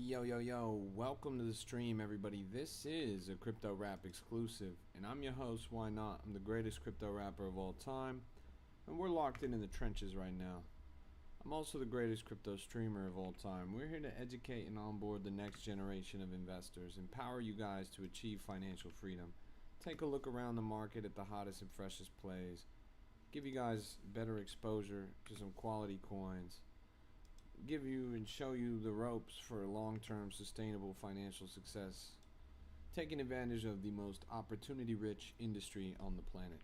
Yo, yo, yo, welcome to the stream, everybody. This is a crypto rap exclusive, and I'm your host, YNOT. I'm the greatest crypto rapper of all time, and we're locked in the trenches right now. I'm also the greatest crypto streamer of all time. We're here to educate and onboard the next generation of investors, empower you guys to achieve financial freedom, take a look around the market at the hottest and freshest plays, give you guys better exposure to some quality coins, give you and show you the ropes for long-term sustainable financial success, taking advantage of the most opportunity-rich industry on the planet.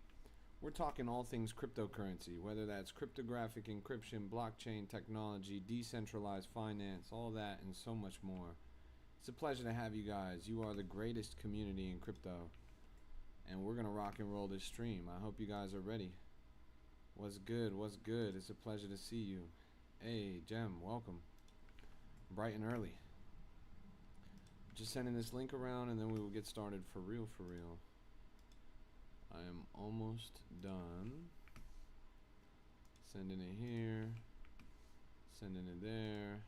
We're talking all things cryptocurrency, whether that's cryptographic encryption, blockchain technology, decentralized finance, all that and so much more. It's a pleasure to have you guys. You are the greatest community in crypto, and we're gonna rock and roll this stream. I hope you guys are ready. What's good? What's good? It's a pleasure to see you. Hey, Jem, welcome. Bright and early. Just sending this link around and then we will get started for real, for real. I am almost done. Sending it here. Sending it there.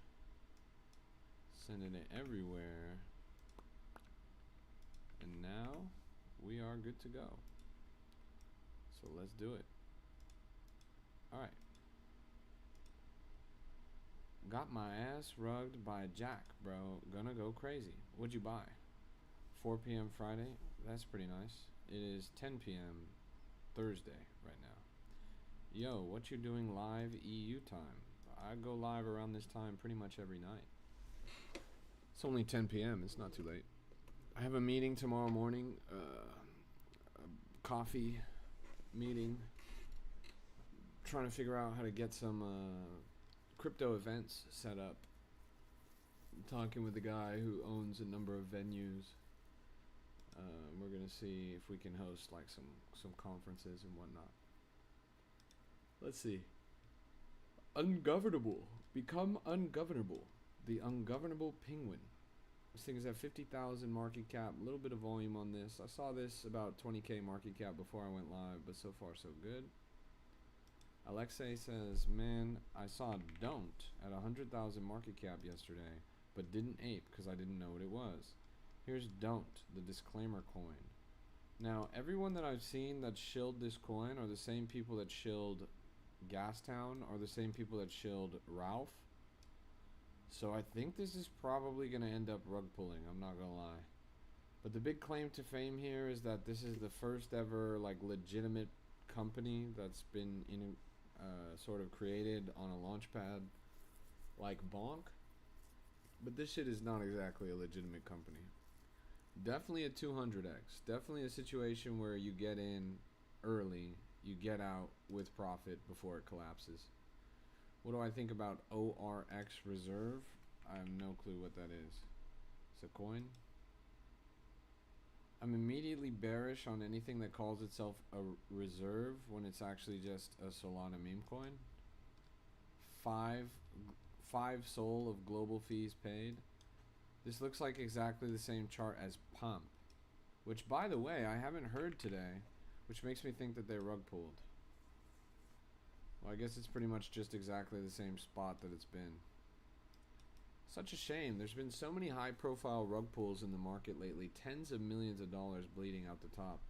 Sending it everywhere. And now we are good to go. So let's do it. Alright. Got my ass rugged by Jack, bro. Gonna go crazy. What'd you buy? 4 p.m. Friday? That's pretty nice. It is 10 p.m. Thursday right now. Yo, what you doing live EU time? I go live around this time pretty much every night. It's only 10 p.m. It's not too late. I have a meeting tomorrow morning. A coffee meeting. Trying to figure out how to get some crypto events set up. I'm talking with the guy who owns a number of venues. We're gonna see if we can host like some conferences and whatnot. Let's see. Ungovernable. Become ungovernable. The ungovernable penguin. This thing is at 50,000 market cap. A little bit of volume on this. I saw this about 20k market cap before I went live, but so far so good. Alexei says, man, I saw Don't at 100,000 market cap yesterday, but didn't ape because I didn't know what it was. Here's Don't, the disclaimer coin. Now, everyone that I've seen that shilled this coin are the same people that shilled Gastown or the same people that shilled Ralph. So I think this is probably going to end up rug pulling, I'm not going to lie. But the big claim to fame here is that this is the first ever like legitimate company that's been in sort of created on a launch pad like Bonk, but this shit is not exactly a legitimate company. Definitely a 200x, definitely a situation where you get in early, you get out with profit before it collapses. What do I think about ORX Reserve? I have no clue what that is. It's a coin. I'm immediately bearish on anything that calls itself a reserve when it's actually just a Solana meme coin. Five SOL of global fees paid. This looks like exactly the same chart as Pump, which by the way I haven't heard today, which makes me think that they rug pulled. Well, I guess it's pretty much just exactly the same spot that it's been. Such a shame. There's been so many high profile rug pulls in the market lately. Tens of millions of dollars bleeding out the top.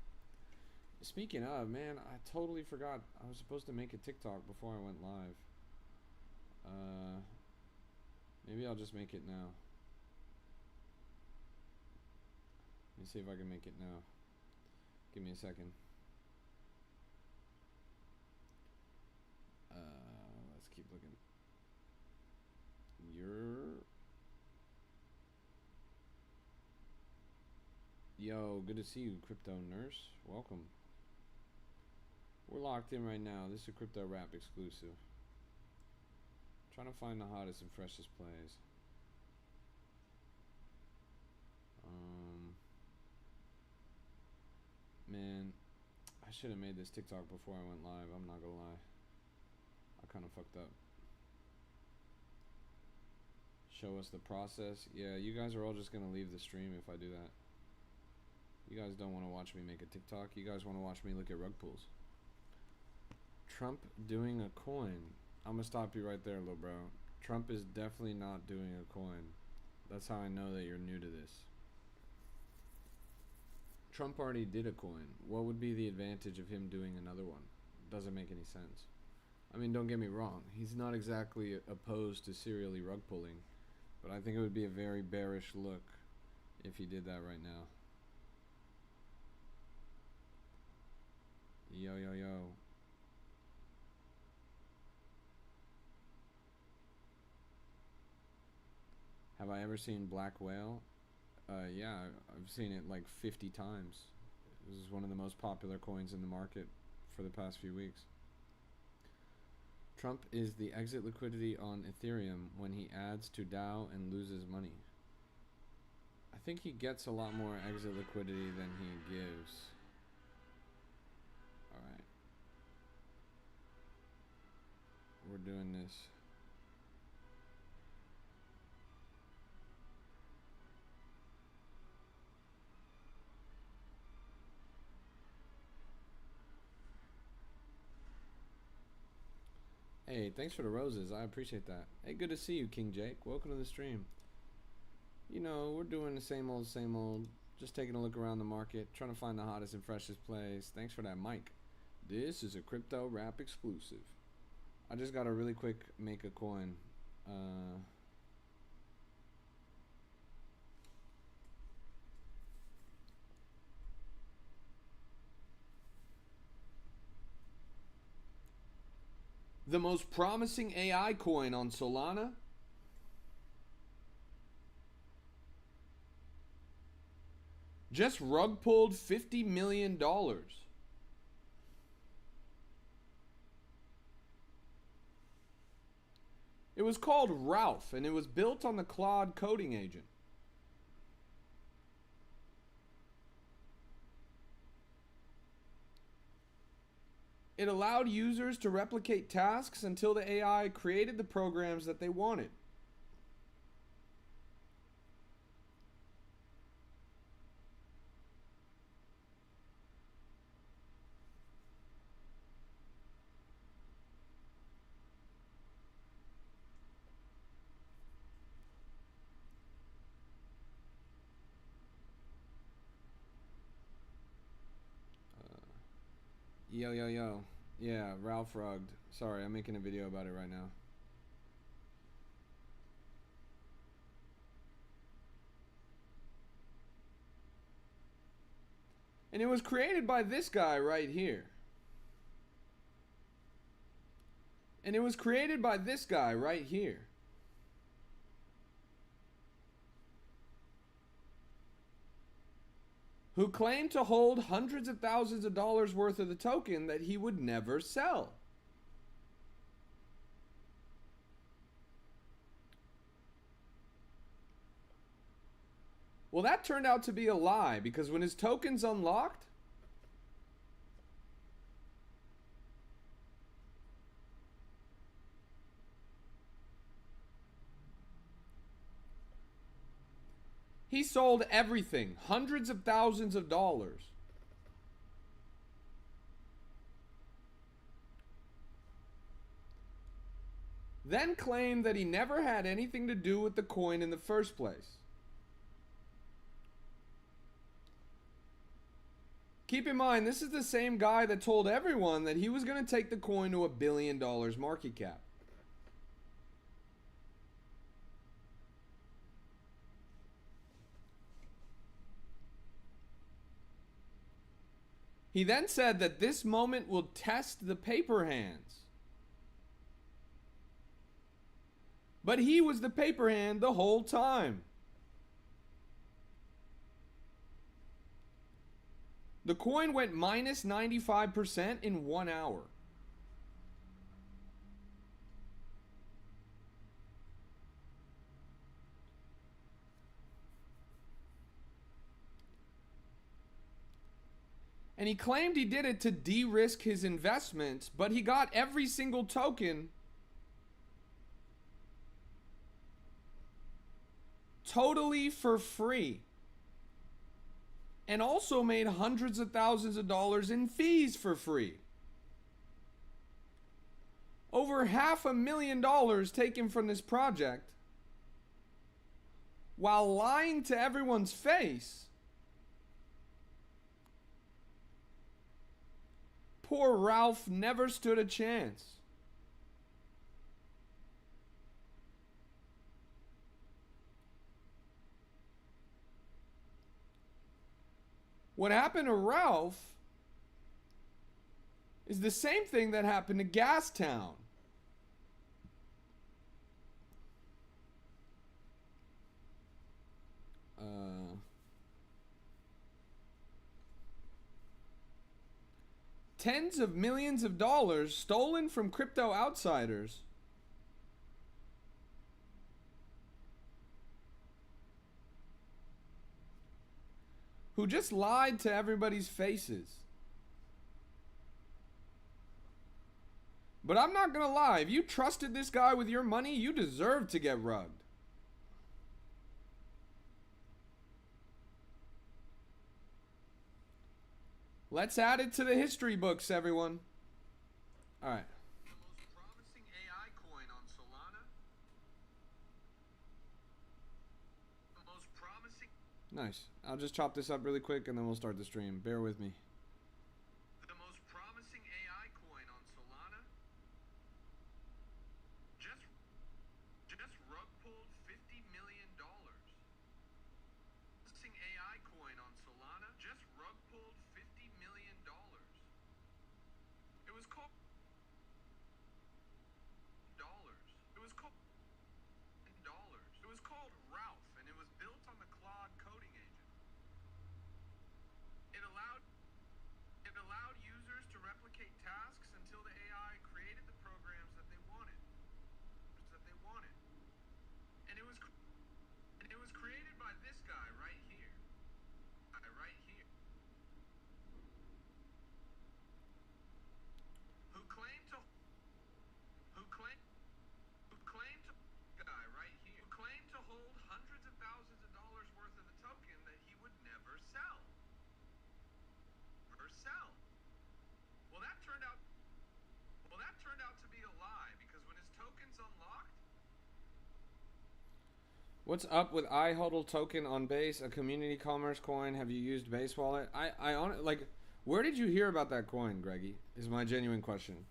Speaking of, man, I totally forgot. I was supposed to make a TikTok before I went live. Maybe I'll just make it now. Let me see if I can make it now. Give me a second. Let's keep looking. Yo, good to see you, Crypto Nurse. Welcome. We're locked in right now. This is a crypto rap exclusive. Trying to find the hottest and freshest plays. Man, I should have made this TikTok before I went live. I'm not gonna lie. I kind of fucked up. Show us the process. Yeah, you guys are all just gonna leave the stream if I do that. You guys don't want to watch me make a TikTok. You guys want to watch me look at rug pulls. Trump doing a coin. I'm gonna stop you right there, little bro. Trump is definitely not doing a coin. That's how I know that you're new to this. Trump already did a coin. What would be the advantage of him doing another one? Doesn't make any sense. I mean, don't get me wrong. He's not exactly opposed to serially rug pulling, but I think it would be a very bearish look if he did that right now. Yo, yo, yo. Have I ever seen Black Whale? Yeah, I've seen it like 50 times. This is one of the most popular coins in the market for the past few weeks. Trump is the exit liquidity on Ethereum when he adds to DAO and loses money. I think he gets a lot more exit liquidity than he gives. Alright. We're doing this. Hey, thanks for the roses. I appreciate that. Hey, good to see you, King Jake. Welcome to the stream. You know, we're doing the same old, same old. Just taking a look around the market, trying to find the hottest and freshest plays. Thanks for that, Mike. This is a crypto rap exclusive. I just got to really quick make a coin. The most promising AI coin on Solana? Just rug pulled $50 million. It was called Ralph, and it was built on the Claude coding agent. It allowed users to replicate tasks until the AI created the programs that they wanted. Yo, yo, yo. Yeah, Ralph rugged. Sorry, I'm making a video about it right now. And it was created by this guy right here. And it was created by this guy right here. Who claimed to hold hundreds of thousands of dollars worth of the token that he would never sell. Well, that turned out to be a lie, because when his token's unlocked, he sold everything, hundreds of thousands of dollars. Then claimed that he never had anything to do with the coin in the first place. Keep in mind, this is the same guy that told everyone that he was going to take the coin to $1 billion market cap. He then said that this moment will test the paper hands. But he was the paper hand the whole time. The coin went minus 95% in 1 hour. And he claimed he did it to de-risk his investments, but he got every single token totally for free. And also made hundreds of thousands of dollars in fees for free. Over $500,000 taken from this project while lying to everyone's face. Poor Ralph never stood a chance. What happened to Ralph is the same thing that happened to Gastown. Tens of millions of dollars stolen from crypto outsiders who just lied to everybody's faces. But I'm not gonna lie, if you trusted this guy with your money, you deserve to get rugged. Let's add it to the history books, everyone. All right. The most promising AI coin on Solana. The most promising. Nice. I'll just chop this up really quick and then we'll start the stream. Bear with me. The most promising AI coin on Solana. Just rug pulled $50 million. Promising AI coin on Solana. Just rug pulled $50 million. It was called dollars. It was called dollars. It was called Ralph, and it was built on the Claude coding agent. It allowed users to replicate tasks until the AI created the programs that they wanted. And it was created by this guy right here. Who claimed to hold hundreds of thousands of dollars worth of the token that he would never sell. Well, that turned out to be a lie, because when his token's unlocked. What's up with iHodl token on Base, a community commerce coin? Have you used Base Wallet? Like, where did you hear about that coin, Greggy? Is my genuine question.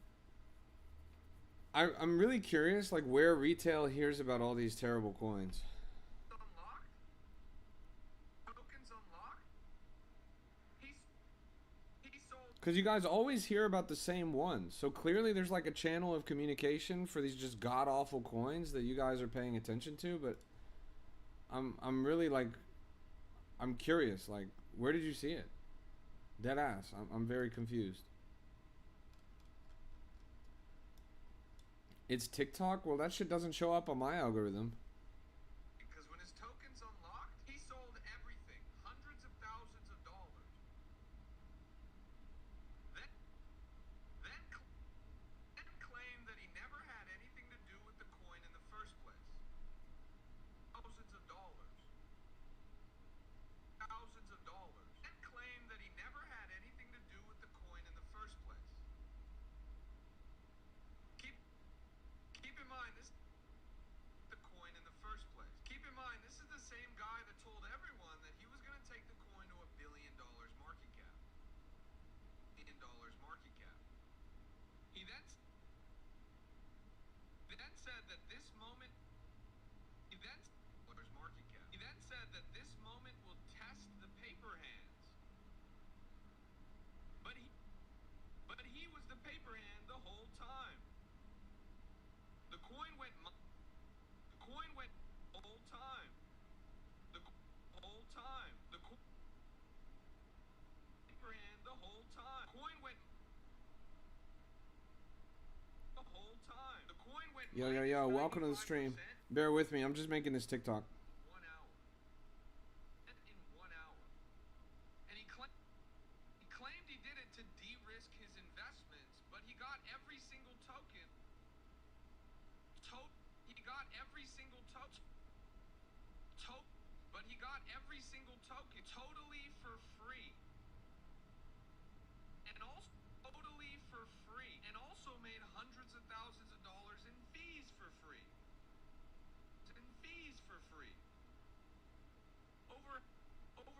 I'm really curious, like, where retail hears about all these terrible coins. Tokens unlocked. He sold. Because you guys always hear about the same ones. So clearly there's like a channel of communication for these just god-awful coins that you guys are paying attention to. But I'm really like, I'm curious. Like, where did you see it? Dead ass. I'm very confused. It's TikTok? Well, that shit doesn't show up on my algorithm. Because when his token's unlocked, he sold everything. Hundreds of thousands of dollars. Then claimed that he never had anything to do with the coin in the first place. Thousands of dollars. Then claimed that he never had anything to do with the coin in the first place. Keep in mind, this the coin in the first place. Keep in mind, this is the same guy that told everyone that he was going to take the coin to $1 billion market cap. He then said that this moment. He then said that this moment will test the paper hands. But he was the paper hand the whole time. The coin went the whole time. The whole time. The paper hand the whole time. Coin went the whole time. The coin went. Yo, welcome to the stream. Bear with me, I'm just making this TikTok. 1 hour. In 1 hour. And he claimed he did it to de-risk his investments, but he got every single token. Totally for free. And also made hundreds of thousands of dollars in fees for free.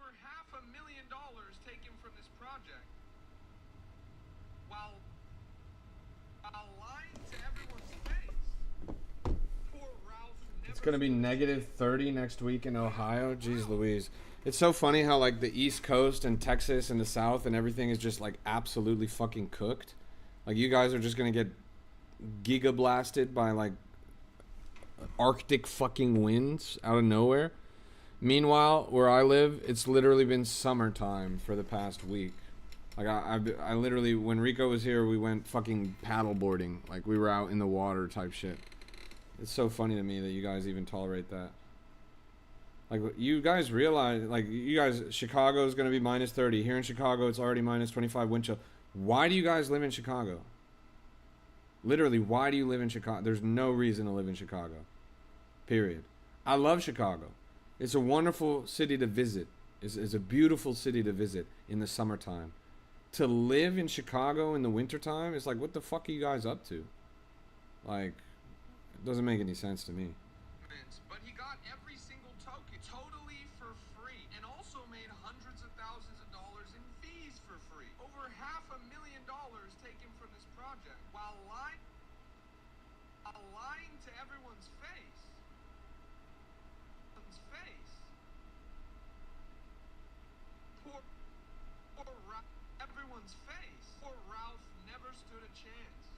over $500,000 taken from this project while lying to everyone's face. Poor Ralph never It's gonna be negative 30 next week in Ohio. Jeez Louise. It's so funny how like the East Coast and Texas and the South and everything is just like absolutely fucking cooked. Like you guys are just gonna get giga blasted by like Arctic fucking winds out of nowhere. Meanwhile, where I live, it's literally been summertime for the past week. Like I literally, when Rico was here, we went fucking paddleboarding. Like we were out in the water type shit. It's so funny to me that you guys even tolerate that. Like you guys realize, like you guys, Chicago is gonna be minus 30. Here in Chicago, it's already minus 25 wind chill. Why do you guys live in Chicago? Literally, why do you live in Chicago? There's no reason to live in Chicago. Period. I love Chicago. It's a wonderful city to visit. It's a beautiful city to visit in the summertime. To live in Chicago in the wintertime, it's like, what the fuck are you guys up to? Like, it doesn't make any sense to me. but he got every single token totally for free and also made hundreds of thousands of dollars in fees for free. Over $500,000 taken from this project while lying to everyone's face. Poor Ralph, everyone's face. Poor Ralph never stood a chance.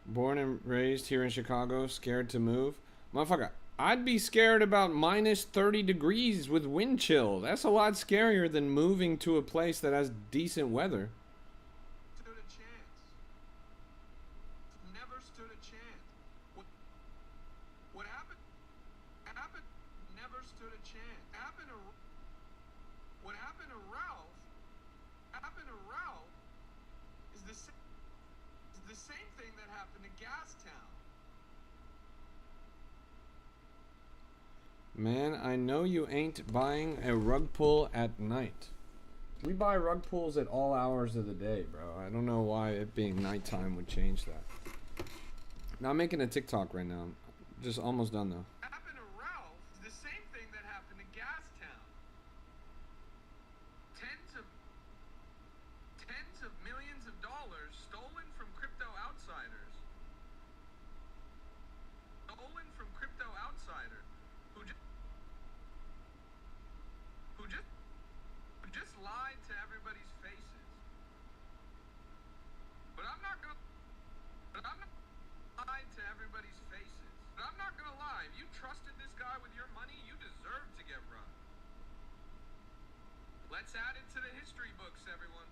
Born and raised here in Chicago, scared to move. Motherfucker, I'd be scared about minus 30 degrees with wind chill. That's a lot scarier than moving to a place that has decent weather. Stood a chance. Never stood a chance. What happened? Never stood a chance. What happened to Ralph? Is the same thing that happened to Gastown. Man, I know you ain't buying a rug pull at night. We buy rug pulls at all hours of the day, bro. I don't know why it being nighttime would change that. Now I'm making a TikTok right now. I'm just almost done though. What happened to Ralph is the same thing that happened to Gastown. Tens of millions of dollars stolen from crypto outsiders. Who just lied to everybody's faces. But I'm not gonna lie to everybody's faces. But I'm not gonna lie. If you trusted this guy with your money, you deserve to get run. Let's add it to the history books, everyone.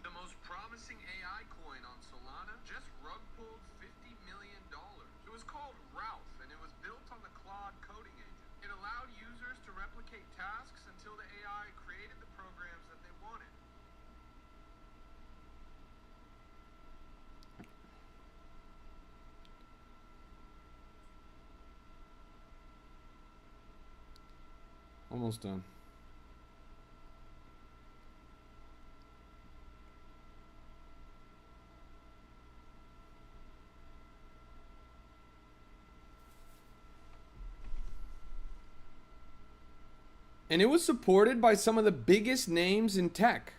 The most promising AI coin on Solana just rug pulled $50 million. It was called Ralph, and it was built on the Claude coding agent. It allowed users to replicate tasks until the AI created the programs that they wanted. Almost done. And it was supported by some of the biggest names in tech.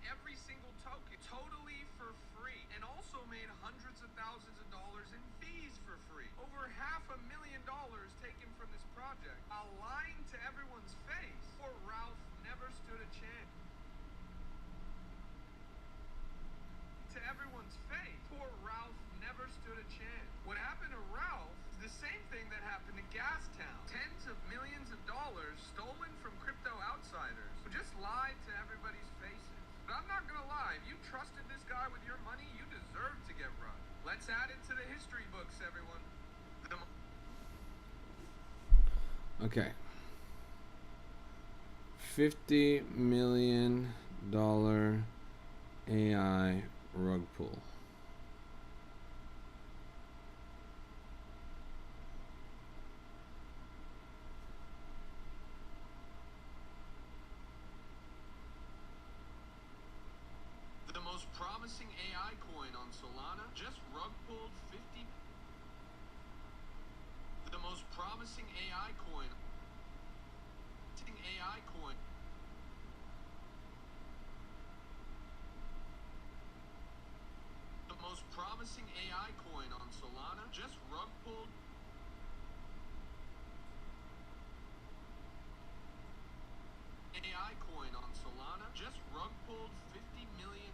Every single token totally for free. to everyone's face. Poor Ralph never stood a chance. To everyone's face. Poor Ralph never stood a chance. What happened to Ralph is the same thing that happened to Gastown. Tens of millions of dollars stolen from crypto outsiders who just lied to everybody's faces. But I'm not gonna lie, if you trusted this guy with your money, you deserve to get run. Let's add it to the history books, everyone. Okay. $50 million AI rug pull. The most promising AI coin on Solana just rug pulled 50. The most promising AI coin. AI coin. The most promising AI coin on Solana just rug pulled. AI coin on Solana just rug pulled $50 million.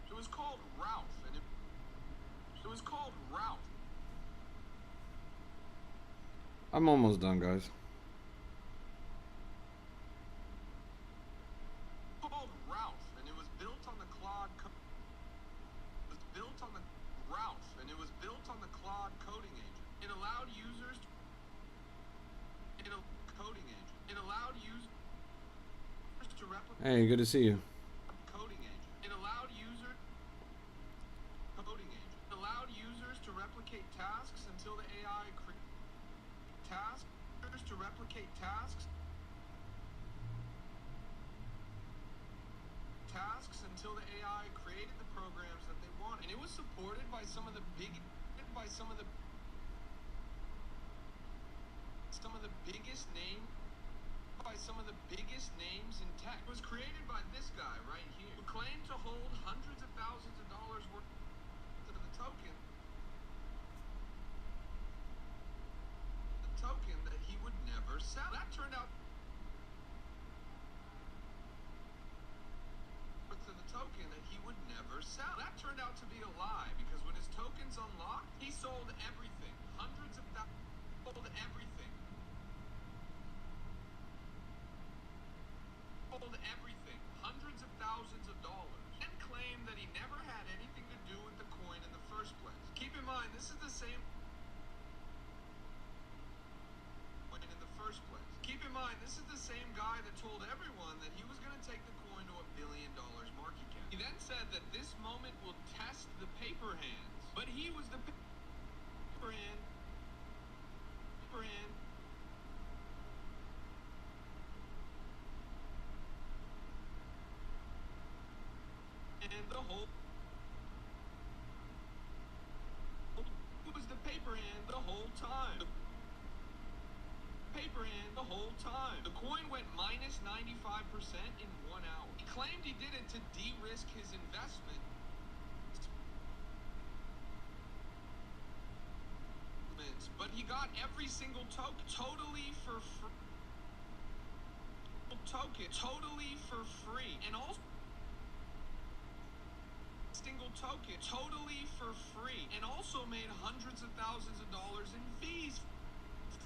It was called Ralph, and it was called Ralph. I'm almost done, guys. Called Ralph, and it was built on the Claude. It was built on the Ralph, and it was built on the Claude coding agent. It allowed users. Coding agent. It allowed users to replicate. Hey, good to see you. Coding agent. It allowed users. Coding agent. It allowed users to replicate tasks until the AI tasks to replicate tasks until the AI created the programs that they wanted. And it was supported by some of the biggest names in tech. It was created by this guy right here, who claimed to hold hundreds of thousands of dollars worth of the token. That he would never sell. That turned out to the token that he would never sell. That turned out to be a lie, because when his tokens unlocked, he sold everything. Hundreds of thousands. Sold everything. Sold everything. Hundreds of thousands of dollars. And claimed that he never had anything to do with the coin in the first place. Keep in mind, this is the same Keep in mind, this is the same guy that told everyone that he was going to take the coin to $1 billion market cap. He then said that this moment will test the paper hands, but he was the paper hand. And the whole. He was the paper hand the whole time. Paper hand the whole time. The coin went minus 95% in 1 hour. He claimed he did it to de-risk his investment. But he got every single token totally for free. And also single token totally for free. And also made hundreds of thousands of dollars in fees.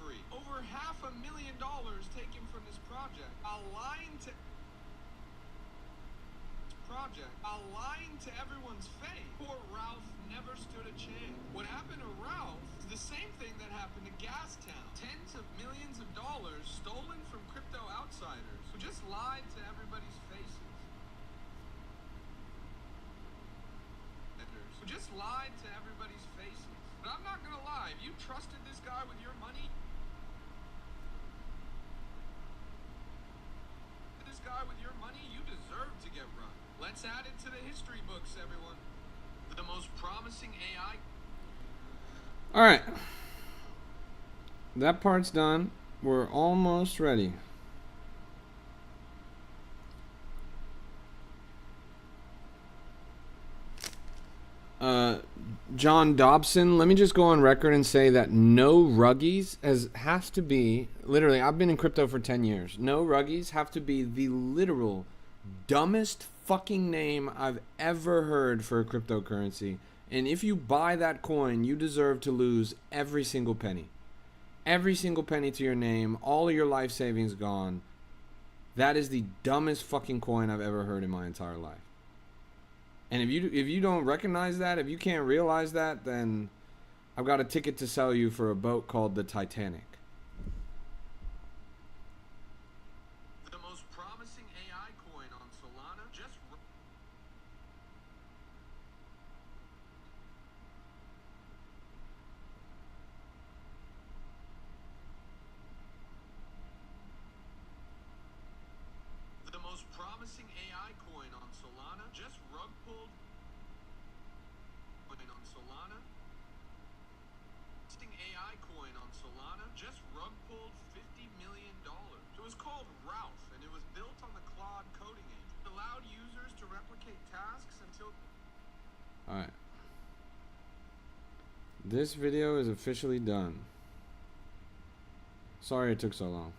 Free. Over $500,000 taken from this project. Aligned to everyone's face. Poor Ralph never stood a chance. What happened to Ralph is the same thing that happened to Gastown. Tens of millions of dollars stolen from crypto outsiders who just lied to everybody's faces. But I'm not gonna lie, if you trusted this guy with your money, you deserve to get run. Let's add it to the history books, everyone. The most promising AI. All right. That part's done. We're almost ready. John Dobson, let me just go on record and say that no ruggies has to be, literally, I've been in crypto for 10 years. No ruggies have to be the literal dumbest fucking name I've ever heard for a cryptocurrency. And if you buy that coin, you deserve to lose every single penny. Every single penny to your name, all of your life savings gone. That is the dumbest fucking coin I've ever heard in my entire life. And if you don't recognize that, if you can't realize that, then I've got a ticket to sell you for a boat called the Titanic. The most promising AI coin on Solana just The most promising AI coin on Solana just rug pulled on Solana. AI coin on Solana just rug pulled $50 million. It was called Ralph, and it was built on the Claude coding agent. It allowed users to replicate tasks until... Alright. This video is officially done. Sorry it took so long.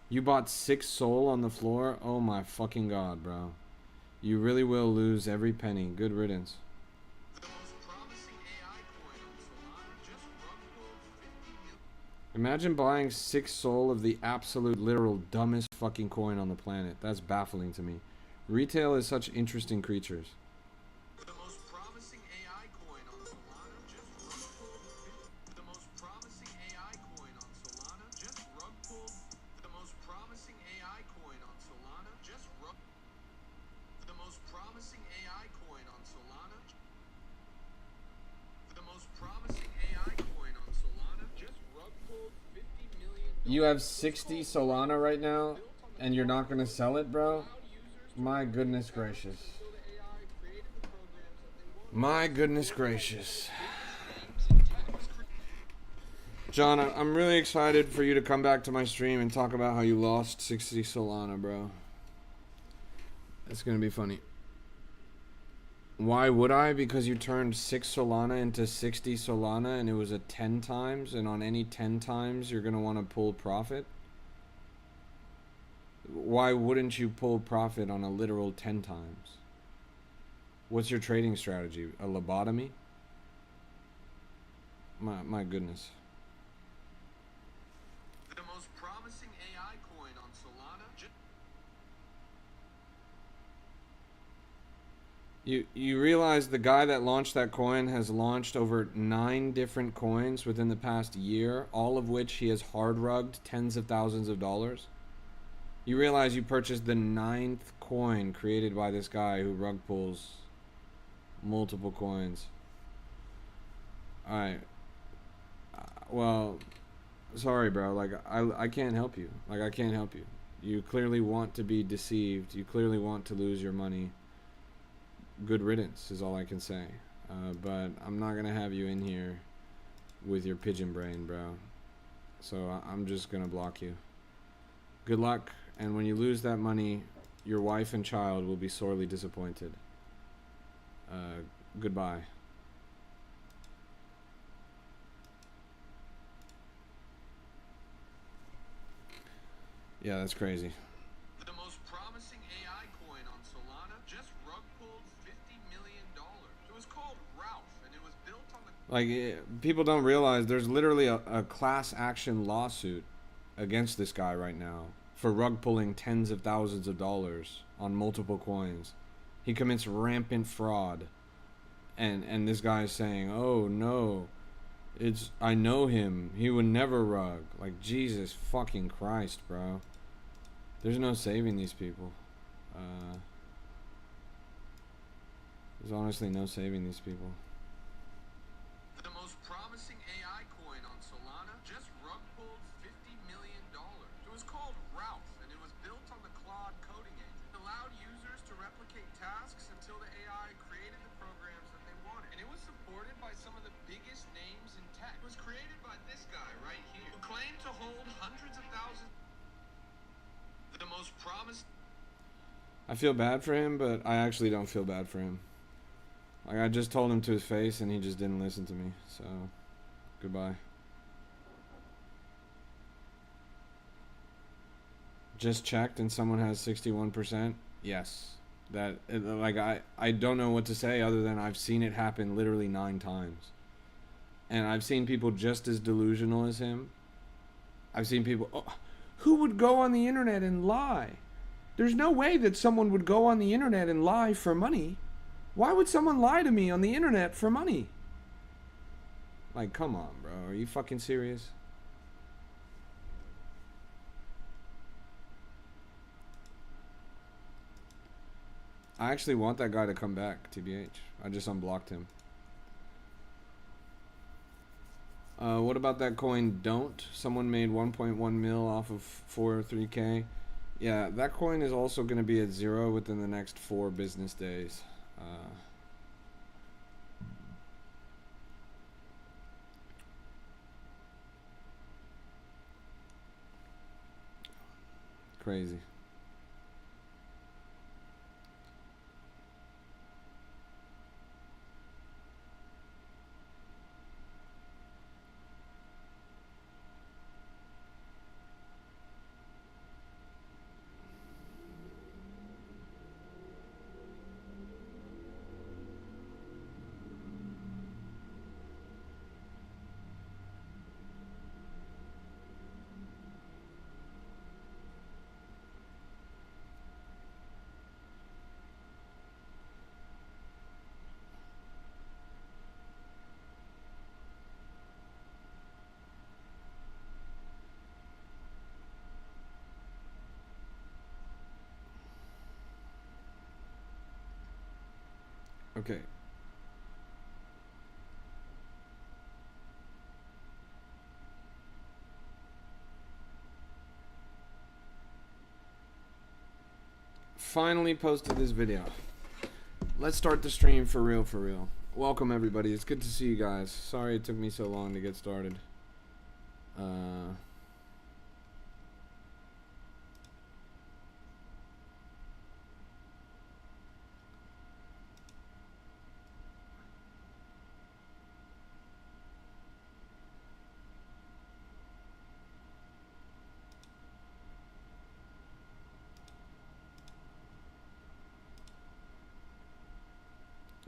You bought 6 SOL on the floor? Oh my fucking god, bro. You really will lose every penny. Good riddance. Imagine buying 6 SOL of the absolute literal dumbest fucking coin on the planet. That's baffling to me. Retail is such interesting creatures. The most promising AI coin on Solana just rug pulled. The most promising AI coin on Solana just rug pulled. The most promising AI coin on Solana just rug. The most promising AI coin on Solana. The most promising AI coin on Solana just rug pulled $50 million. You have 60 Solana right now, and you're not gonna sell it, bro? My goodness gracious. My goodness gracious. John, I'm really excited for you to come back to my stream and talk about how you lost 60 Solana, bro. It's gonna be funny. Why would I? Because you turned 6 Solana into 60 Solana and it was a 10 times, and on any 10 times you're gonna want to pull profit? Why wouldn't you pull profit on a literal 10 times? What's your trading strategy? A lobotomy? My goodness. The most promising AI coin on Solana. You realize the guy that launched that coin has launched over 9 different coins within the past year, all of which he has hard rugged tens of thousands of dollars? You realize you purchased the 9th coin created by this guy who rug pulls multiple coins. Alright. Well, sorry, bro. Like, I can't help you. Like, I can't help you. You clearly want to be deceived. You clearly want to lose your money. Good riddance is all I can say. But I'm not going to have you in here with your pigeon brain, bro. So I'm just going to block you. Good luck. And when you lose that money, your wife and child will be sorely disappointed. Goodbye. Yeah, that's crazy. The most promising AI coin on Solana just rug pulled $50 million. It was called Ralph, and it was built on the... Like, people don't realize there's literally a class action lawsuit against this guy right now for rug pulling tens of thousands of dollars on multiple coins. He commits rampant fraud. And this guy is saying, oh no, I know him. He would never rug. Like, Jesus fucking Christ, bro. There's no saving these people. There's honestly no saving these people. The most promising AI coin on Solana just rug pulled $50 million. It was called Ralph, and it was built on the Claude coding agent. It allowed users to replicate tasks until the AI created the programs that they wanted. And it was supported by some of the biggest names in tech. It was created by this guy right here, who claimed to hold hundreds of thousands. The most promising... I feel bad for him, but I actually don't feel bad for him. Like, I just told him to his face and he just didn't listen to me. So, goodbye. Just checked and someone has 61%. Yes. I don't know what to say other than I've seen it happen literally 9 times. And I've seen people just as delusional as him. I've seen people, who would go on the internet and lie? There's no way that someone would go on the internet and lie for money. Why would someone lie to me on the internet for money? Like, come on, bro. Are you fucking serious? I actually want that guy to come back, TBH. I just unblocked him. What about that coin Don't? Someone made 1.1 mil off of 403k. Yeah, that coin is also going to be at 0 within the next 4 business days. Crazy. Okay. Finally posted this video. Let's start the stream for real, for real. Welcome everybody. It's good to see you guys. Sorry it took me so long to get started.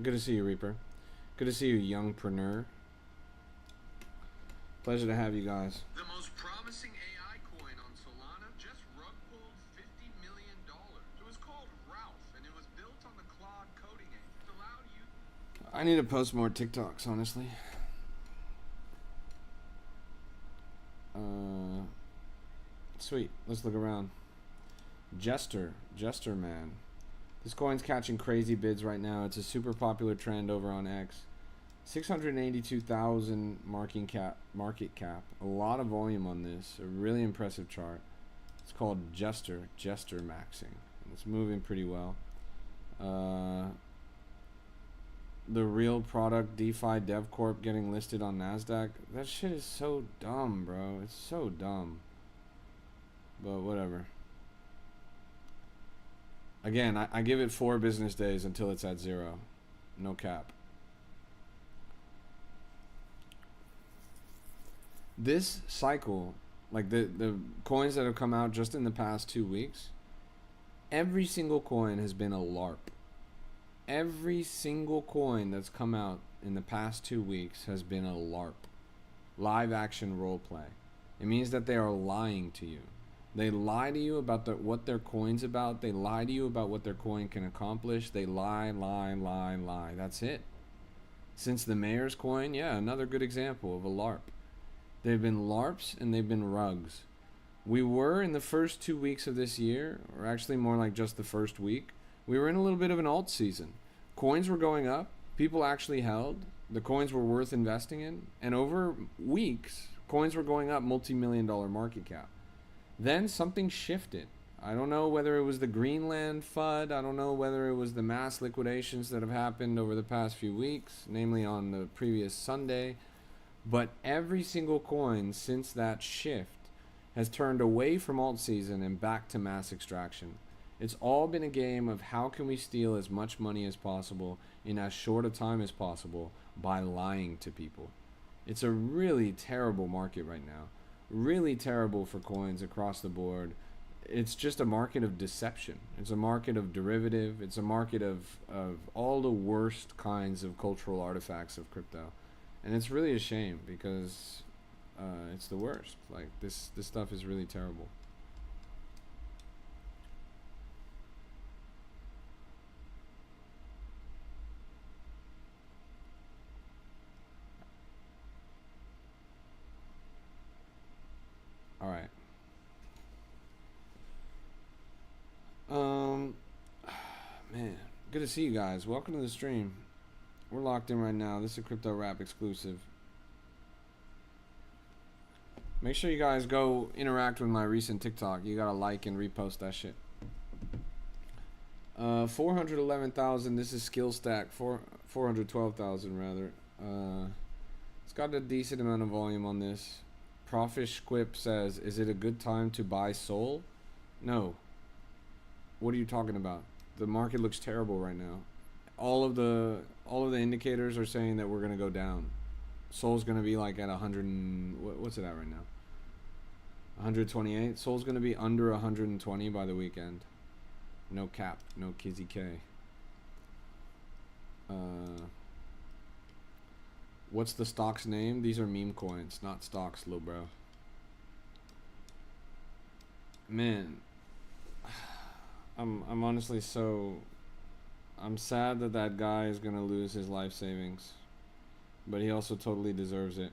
Good to see you, Reaper. Good to see you, youngpreneur. Pleasure to have you guys. The most promising AI coin on Solana just rug pulled $50 million. It was called Ralph, and it was built on the Claude coding engine. It allowed you... I need to post more TikToks, honestly. Sweet. Let's look around. Jester man. This coin's catching crazy bids right now. It's a super popular trend over on X. 682,000 market cap. A lot of volume on this. A really impressive chart. It's called Jester maxing. And it's moving pretty well. The real product DeFi Dev Corp getting listed on NASDAQ. That shit is so dumb, bro. It's so dumb. But whatever. Again, I give it 4 business days until it's at 0. No cap. This cycle, like the coins that have come out just in the past 2 weeks, every single coin has been a LARP. Every single coin that's come out in the past 2 weeks has been a LARP. Live action role play. It means that they are lying to you. They lie to you about what their coin's about. They lie to you about what their coin can accomplish. They lie. That's it. Since the mayor's coin, yeah, another good example of a LARP. They've been LARPs and they've been rugs. We were in the first 2 weeks of this year, or actually more like just the first week, we were in a little bit of an alt season. Coins were going up. People actually held. The coins were worth investing in. And over weeks, coins were going up multi-million-dollar market cap. Then something shifted. I don't know whether it was the Greenland FUD. I don't know whether it was the mass liquidations that have happened over the past few weeks, namely on the previous Sunday. But every single coin since that shift has turned away from alt season and back to mass extraction. It's all been a game of how can we steal as much money as possible in as short a time as possible by lying to people. It's a really terrible market right now. Really terrible for coins across the board. It's just a market of deception. It's a market of derivative. It's a market of all the worst kinds of cultural artifacts of crypto. And it's really a shame because it's the worst. Like this stuff is really terrible. All right. Man, good to see you guys. Welcome to the stream. We're locked in right now. This is a Crypto Rap exclusive. Make sure you guys go interact with my recent TikTok. You gotta like and repost that shit. 411,000. This is skill stack. 412,000 rather. It's got a decent amount of volume on this. Profish Squip says, "Is it a good time to buy Sol?" No. What are you talking about? The market looks terrible right now. All of the indicators are saying that we're gonna go down. Sol's gonna be like at 100 what's it at right now? 128. Sol's gonna be under 120 by the weekend. No cap, no Kizzy K. What's the stock's name? These are meme coins, not stocks, lil bro. Man, I'm honestly I'm sad that that guy is gonna lose his life savings, but he also totally deserves it.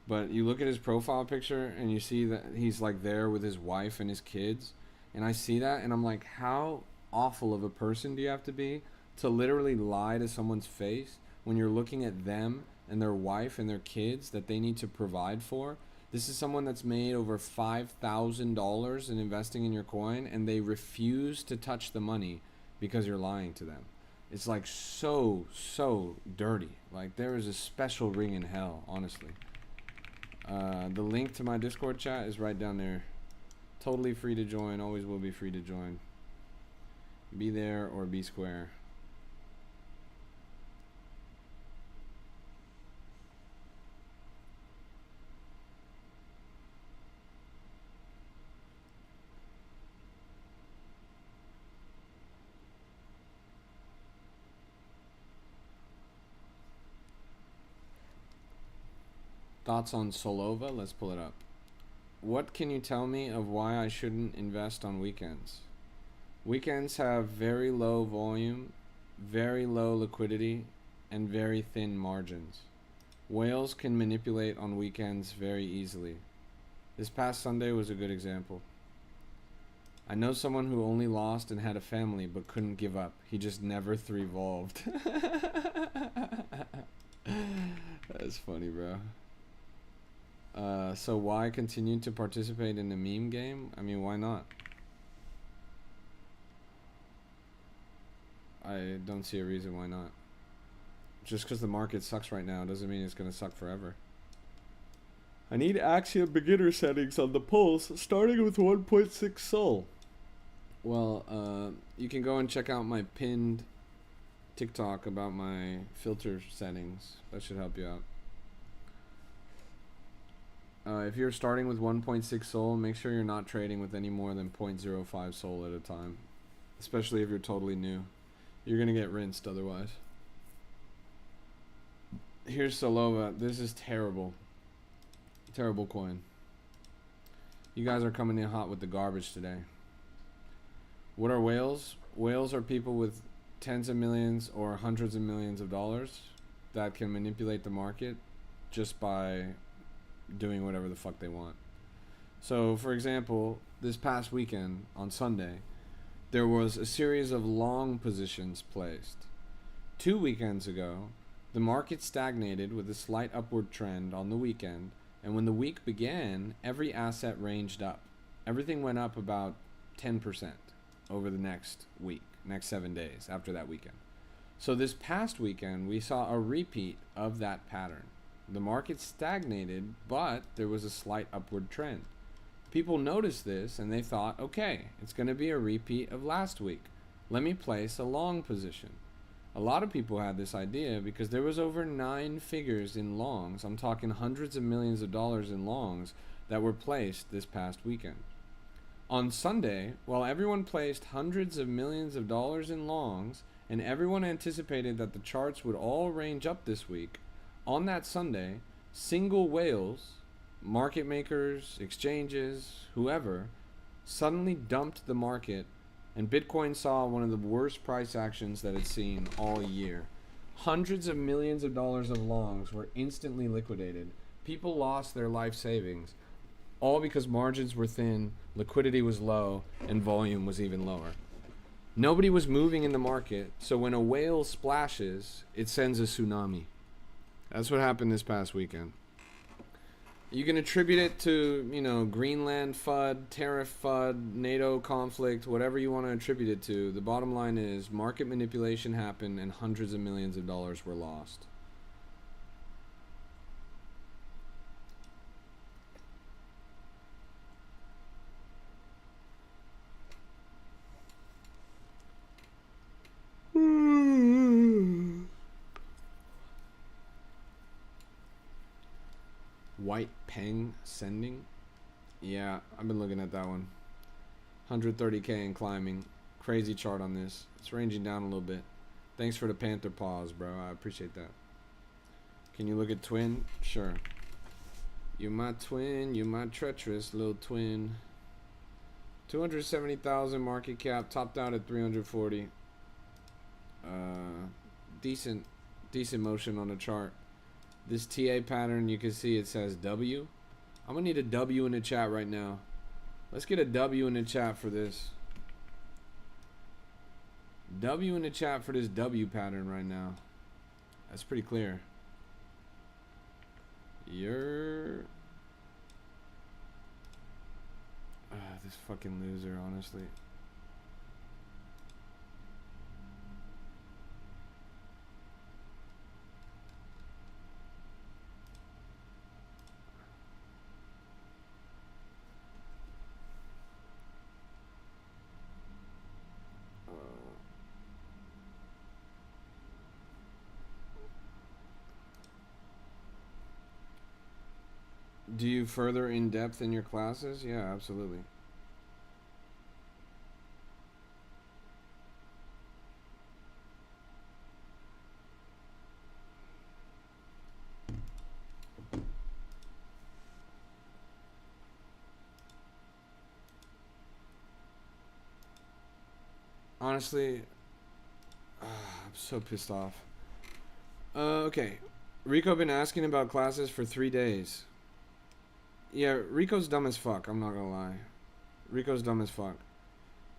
But you look at his profile picture and you see that he's like there with his wife and his kids, and I see that and I'm like, how awful of a person do you have to be to literally lie to someone's face when you're looking at them and their wife and their kids that they need to provide for? This is someone that's made over $5,000 in investing in your coin, and they refuse to touch the money because you're lying to them. It's like so dirty. Like there is a special ring in hell, honestly. The link to my Discord chat is right down there. Totally free to join. Always will be free to join. Be there or be square. Thoughts on Solova? Let's pull it up. What can you tell me of why I shouldn't invest on weekends? Weekends have very low volume, very low liquidity, and very thin margins. Whales can manipulate on weekends very easily. This past Sunday was a good example. I know someone who only lost and had a family but couldn't give up. He just never three-volved. That's funny, bro. So why continue to participate in the meme game? I mean, why not? I don't see a reason why not. Just because the market sucks right now doesn't mean it's going to suck forever. I need Axiom beginner settings on the pulse, starting with 1.6 Sol. Well, you can go and check out my pinned TikTok about my filter settings. That should help you out. If you're starting with 1.6 Sol, make sure you're not trading with any more than 0.05 Sol at a time. Especially if you're totally new. You're going to get rinsed otherwise. Here's Solova. This is terrible. Terrible coin. You guys are coming in hot with the garbage today. What are whales? Whales are people with tens of millions or hundreds of millions of dollars that can manipulate the market just by doing whatever the fuck they want. So, for example, this past weekend on Sunday, there was a series of long positions placed. 2 weekends ago, the market stagnated with a slight upward trend on the weekend, and when the week began, every asset ranged up. Everything went up about 10% over the next week, next 7 days after that weekend. So this past weekend, we saw a repeat of that pattern. The market stagnated, but there was a slight upward trend. People noticed this and they thought, okay, it's going to be a repeat of last week. Let me place a long position. A lot of people had this idea because there was over 9 figures in longs. I'm talking hundreds of millions of dollars in longs that were placed this past weekend. On Sunday, while everyone placed hundreds of millions of dollars in longs and everyone anticipated that the charts would all range up this week, on that Sunday, single whales, market makers, exchanges, whoever, suddenly dumped the market, and Bitcoin saw one of the worst price actions that it's seen all year. Hundreds of millions of dollars of longs were instantly liquidated. People lost their life savings, all because margins were thin, liquidity was low, and volume was even lower. Nobody was moving in the market, so when a whale splashes, it sends a tsunami. That's what happened this past weekend. You can attribute it to, Greenland FUD, tariff FUD, NATO conflict, whatever you want to attribute it to. The bottom line is market manipulation happened and hundreds of millions of dollars were lost. White Peng sending? Yeah, I've been looking at that one. 130k and climbing. Crazy chart on this. It's ranging down a little bit. Thanks for the Panther pause, bro. I appreciate that. Can you look at twin? Sure. You my twin, you my treacherous little twin. 270,000 market cap, topped out at 340. Decent motion on the chart. This TA pattern, you can see it says W. I'm gonna need a W in the chat right now. Let's get a W in the chat for this. W in the chat for this W pattern right now. That's pretty clear. This fucking loser, honestly. Do you further in depth in your classes? Yeah, absolutely. Honestly, I'm so pissed off. Okay. Rico been asking about classes for 3 days. Yeah, Rico's dumb as fuck, I'm not gonna lie. Rico's dumb as fuck.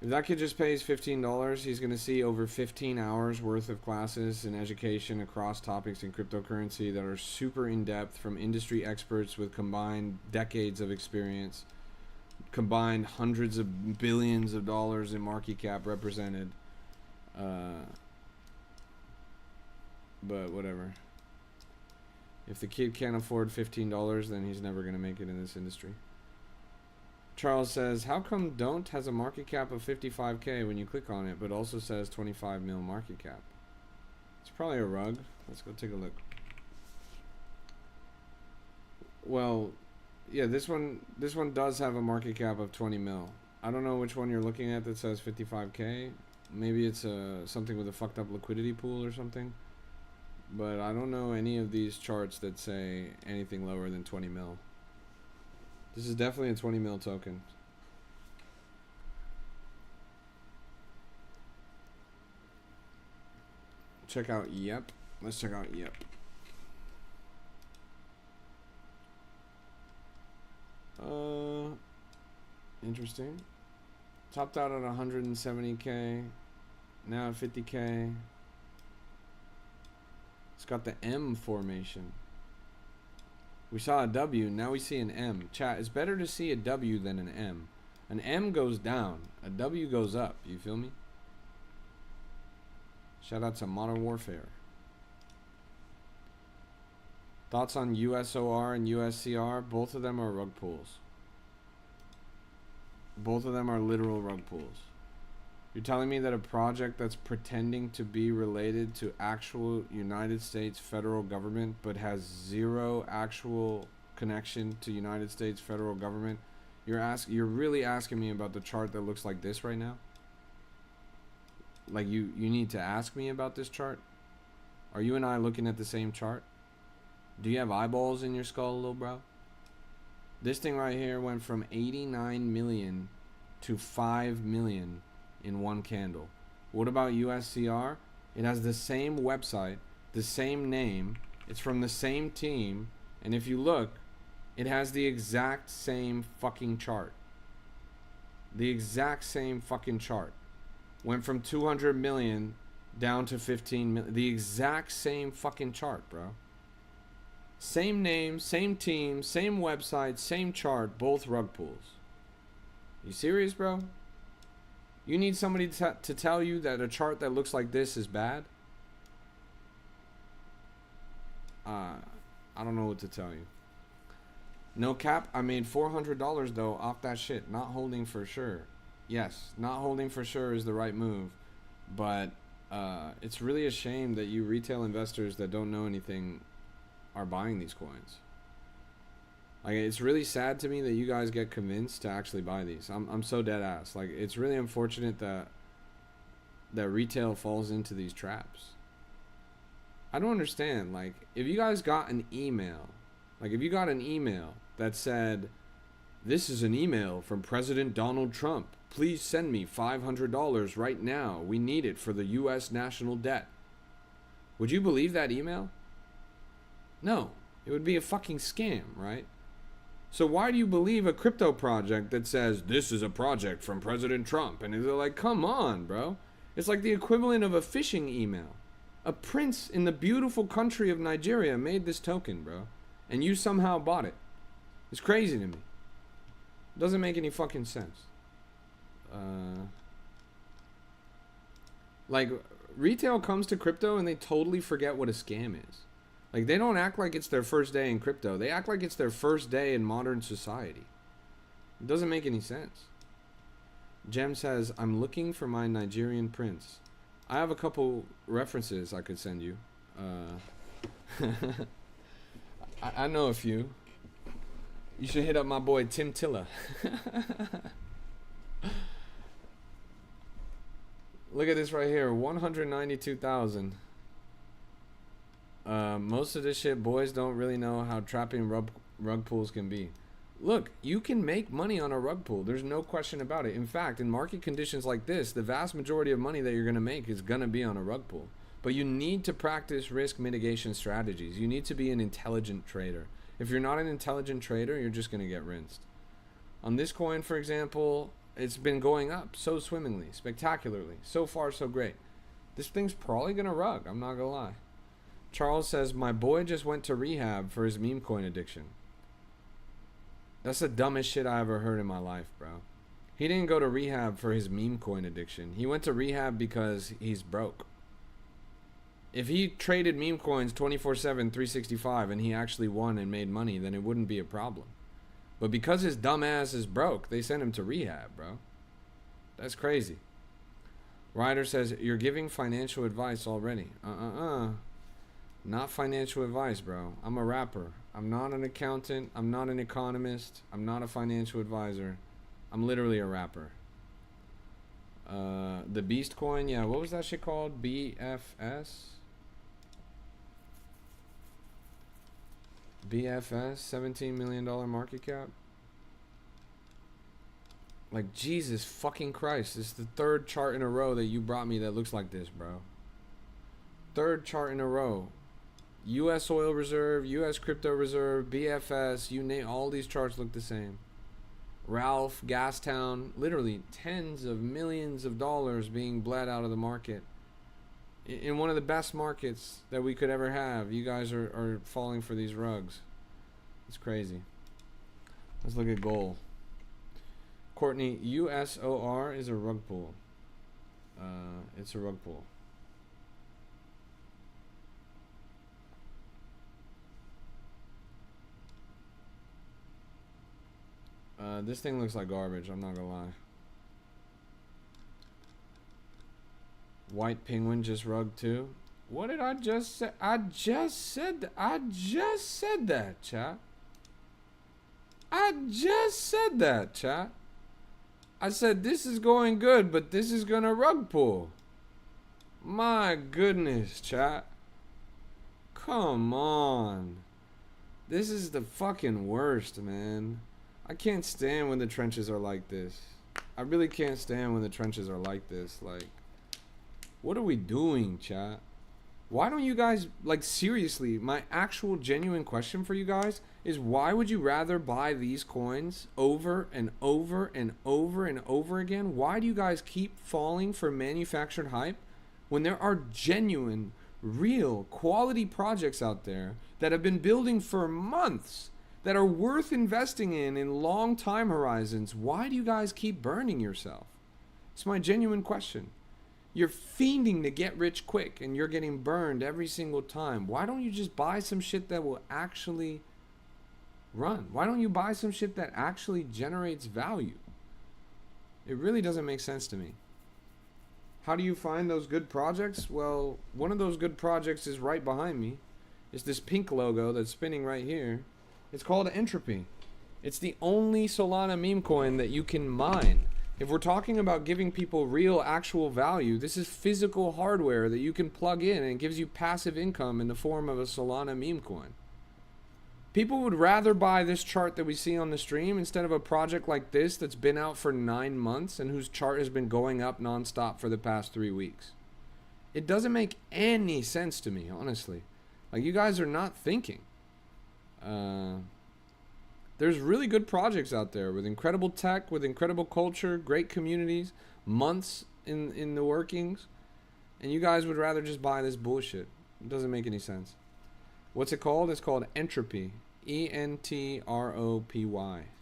If that kid just pays $15, he's gonna see over 15 hours worth of classes in education across topics in cryptocurrency that are super in-depth from industry experts with combined decades of experience, combined hundreds of billions of dollars in market cap represented. But whatever. If the kid can't afford $15, then he's never going to make it in this industry. Charles says, how come Don't has a market cap of 55k when you click on it, but also says 25 mil market cap? It's probably a rug. Let's go take a look. Well, yeah, this one does have a market cap of 20 mil. I don't know which one you're looking at that says 55k. Maybe it's something with a fucked up liquidity pool or something. But I don't know any of these charts that say anything lower than 20 mil. This is definitely a 20 mil token. Check out Yep. Let's check out Yep. Interesting. Topped out at 170k. Now at 50k. It's got the M formation. We saw a W, now we see an M. Chat, it's better to see a W than an M. An M goes down, a W goes up. You feel me? Shout out to Modern Warfare. Thoughts on USOR and USCR? Both of them are rug pulls. Both of them are literal rug pulls. You're telling me that a project that's pretending to be related to actual United States federal government but has zero actual connection to United States federal government, you're really asking me about the chart that looks like this right now? Like you need to ask me about this chart? Are you and I looking at the same chart? Do you have eyeballs in your skull, little bro? This thing right here went from 89 million to 5 million in one candle. What about USCR? It has the same website, the same name, it's from the same team, and if you look, it has the exact same fucking chart. The exact same fucking chart. Went from 200 million down to 15 million. The exact same fucking chart, bro. Same name, same team, same website, same chart, both rug pulls. You serious, bro? You need somebody to tell you that a chart that looks like this is bad? I don't know what to tell you. No cap, I made $400 though off that shit. Not holding for sure. Yes, not holding for sure is the right move. But it's really a shame that you retail investors that don't know anything are buying these coins. Like, it's really sad to me that you guys get convinced to actually buy these. I'm so dead ass. Like, it's really unfortunate that retail falls into these traps. I don't understand. Like, if you guys got an email, that said, "This is an email from President Donald Trump. Please send me $500 right now. We need it for the U.S. national debt." Would you believe that email? No. It would be a fucking scam, right? So why do you believe a crypto project that says, "This is a project from President Trump"? And they're like, come on, bro. It's like the equivalent of a phishing email. A prince in the beautiful country of Nigeria made this token, bro. And you somehow bought it. It's crazy to me. It doesn't make any fucking sense. Like, retail comes to crypto and they totally forget what a scam is. Like, they don't act like it's their first day in crypto. They act like it's their first day in modern society. It doesn't make any sense. Jem says, "I'm looking for my Nigerian prince." I have a couple references I could send you. I know a few. You should hit up my boy Tim Tilla. Look at this right here, 192,000. Most of this shit, boys don't really know how trapping rug pulls can be. Look, you can make money on a rug pull. There's no question about it. In fact, in market conditions like this, the vast majority of money that you're going to make is going to be on a rug pull. But you need to practice risk mitigation strategies. You need to be an intelligent trader. If you're not an intelligent trader, you're just going to get rinsed. On this coin, for example, it's been going up so swimmingly, spectacularly. So far, so great. This thing's probably going to rug. I'm not going to lie. Charles says, "My boy just went to rehab for his meme coin addiction." That's the dumbest shit I ever heard in my life, bro. He didn't go to rehab for his meme coin addiction. He went to rehab because he's broke. If he traded meme coins 24/7, 365, and he actually won and made money, then it wouldn't be a problem. But because his dumb ass is broke, they sent him to rehab, bro. That's crazy. Ryder says, "You're giving financial advice already." Not financial advice, bro. I'm a rapper. I'm not an accountant. I'm not an economist. I'm not a financial advisor. I'm literally a rapper. The Beast coin, yeah, what was that shit called? BFS? BFS, $17 million market cap? Like, Jesus fucking Christ. This is the third chart in a row that you brought me that looks like this, bro. Third chart in a row. U.S. oil reserve, U.S. crypto reserve, BFS, you name, all these charts look the same. Ralph, Gastown, literally tens of millions of dollars being bled out of the market. In one of the best markets that we could ever have, you guys are falling for these rugs. It's crazy. Let's look at gold. Courtney, USOR is a rug pull. It's a rug pull. This thing looks like garbage, I'm not gonna lie. White penguin just rugged too. What did I just say? I just said that, chat. I just said that, chat. I said this is going good, but this is gonna rug pull. My goodness, chat. Come on. This is the fucking worst, man. I can't stand when the trenches are like this. I really can't stand when the trenches are like this. Like, what are we doing, chat? Why don't you guys, like, seriously, my actual genuine question for you guys is, why would you rather buy these coins over and over and over and over again? Why do you guys keep falling for manufactured hype when there are genuine, real, quality projects out there that have been building for months, that are worth investing in long time horizons? Why do you guys keep burning yourself? It's my genuine question. You're fiending to get rich quick and you're getting burned every single time. Why don't you just buy some shit that will actually run? Why don't you buy some shit that actually generates value? It really doesn't make sense to me. How do you find those good projects? Well, one of those good projects is right behind me. It's this pink logo that's spinning right here. It's called Entropy. It's the only Solana meme coin that you can mine. If we're talking about giving people real, actual value, this is physical hardware that you can plug in and it gives you passive income in the form of a Solana meme coin. People would rather buy this chart that we see on the stream instead of a project like this that's been out for 9 months and whose chart has been going up nonstop for the past 3 weeks. It doesn't make any sense to me, honestly. Like, you guys are not thinking. There's really good projects out there with incredible tech, with incredible culture, great communities, months in the workings, and you guys would rather just buy this bullshit. It doesn't make any sense. What's it called? It's called Entropy. ENTROPY.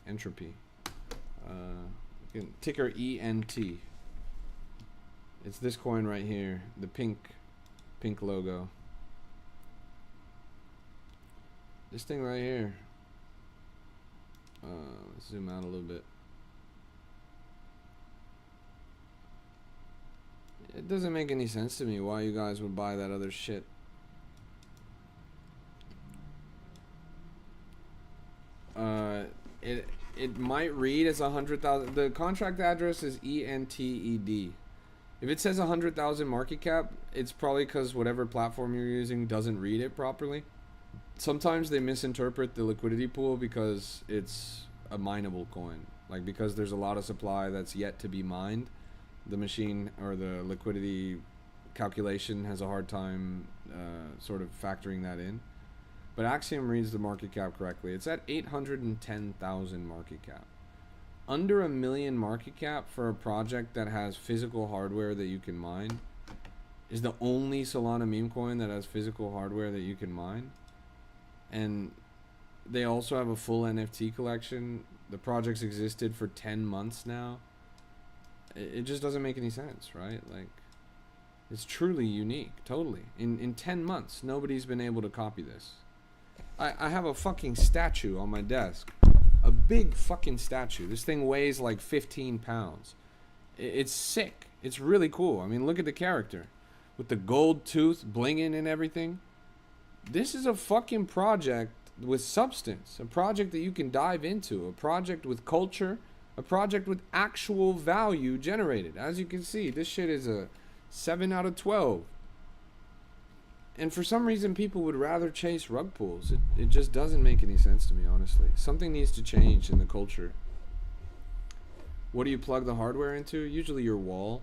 Entropy. Ticker ENT. It's this coin right here, the pink logo. This thing right here. Let's zoom out a little bit. It doesn't make any sense to me why you guys would buy that other shit. It might read as 100,000. The contract address is ENTED. If it says 100,000 market cap, it's probably because whatever platform you're using doesn't read it properly. Sometimes they misinterpret the liquidity pool because it's a mineable coin. Like, because there's a lot of supply that's yet to be mined, the machine or the liquidity calculation has a hard time sort of factoring that in. But Axiom reads the market cap correctly. It's at 810,000 market cap. Under $1 million market cap for a project that has physical hardware that you can mine is the only Solana meme coin that has physical hardware that you can mine. And they also have a full NFT collection. The project's existed for 10 months now. It just doesn't make any sense, right? Like, it's truly unique, totally. In 10 months, nobody's been able to copy this. I have a fucking statue on my desk. A big fucking statue. This thing weighs like 15 pounds. It's sick. It's really cool. I mean, look at the character. With the gold tooth blinging and everything. This is a fucking project with substance. A project that you can dive into. A project with culture. A project with actual value generated. As you can see, this shit is a 7 out of 12. And for some reason, people would rather chase rug pulls. It just doesn't make any sense to me, honestly. Something needs to change in the culture. What do you plug the hardware into? Usually your wall.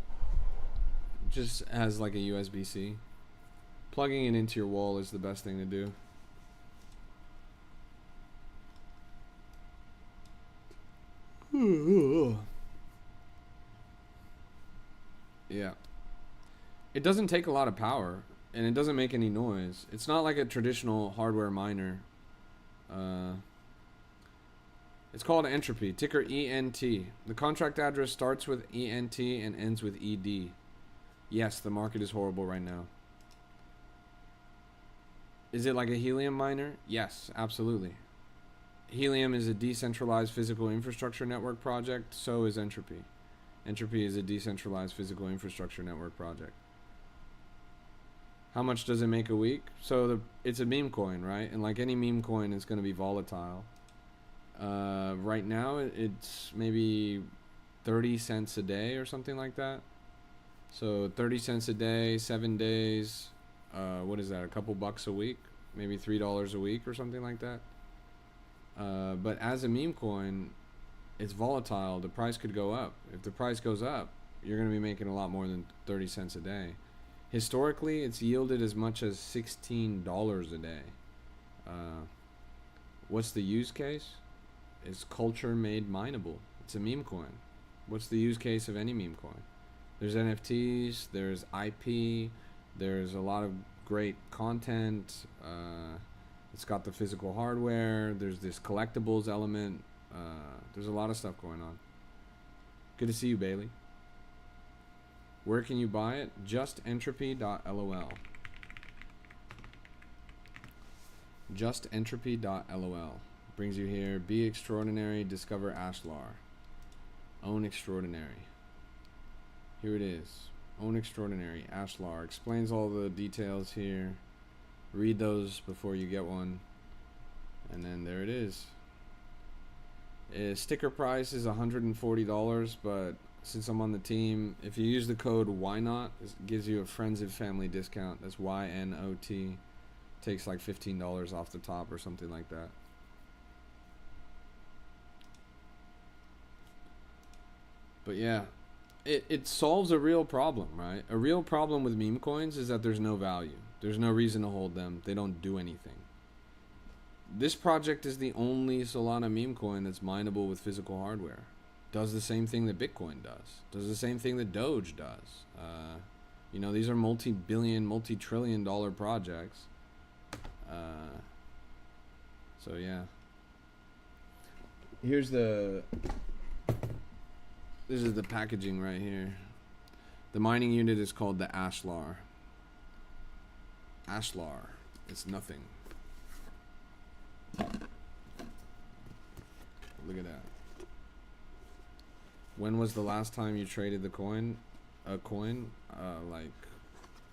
Just has like a USB-C. Plugging it into your wall is the best thing to do. Yeah. It doesn't take a lot of power. And it doesn't make any noise. It's not like a traditional hardware miner. It's called Entropy. Ticker ENT. The contract address starts with ENT and ends with ED. Yes, the market is horrible right now. Is it like a helium miner? Yes, absolutely. Helium is a decentralized physical infrastructure network project. So is Entropy. Entropy is a decentralized physical infrastructure network project. How much does it make a week? So it's a meme coin, right? And like any meme coin, it's going to be volatile. Right now, it's maybe 30 cents a day or something like that. So 30 cents a day, 7 days. What is that? A couple bucks a week? Maybe $3 a week or something like that. But as a meme coin, it's volatile. The price could go up. If the price goes up, you're going to be making a lot more than 30 cents a day. Historically, it's yielded as much as $16 a day. What's the use case? It's culture made mineable. It's a meme coin. What's the use case of any meme coin? There's NFTs, there's IP, there's a lot of great content. It's got the physical hardware. There's this collectibles element. There's a lot of stuff going on. Good to see you, Bailey. Where can you buy it? JustEntropy.lol. JustEntropy.lol. Brings you here. Be extraordinary. Discover Ashlar. Own extraordinary. Here it is. Own extraordinary. Ashlar. Explains all the details here. Read those before you get one. And then there it is. Sticker price is $140, but since I'm on the team, if you use the code YNOT, it gives you a friends and family discount. That's YNOT. Takes like $15 off the top or something like that. But yeah, it solves a real problem, right? A real problem with meme coins is that there's no value. There's no reason to hold them. They don't do anything. This project is the only Solana meme coin that's mineable with physical hardware. Does the same thing that Bitcoin does. Does the same thing that Doge does. You know, these are multi-billion, multi-trillion dollar projects. So yeah. This is the packaging right here. The mining unit is called the Ashlar. Ashlar. It's nothing. Look at that. When was the last time you traded the coin? A coin? Like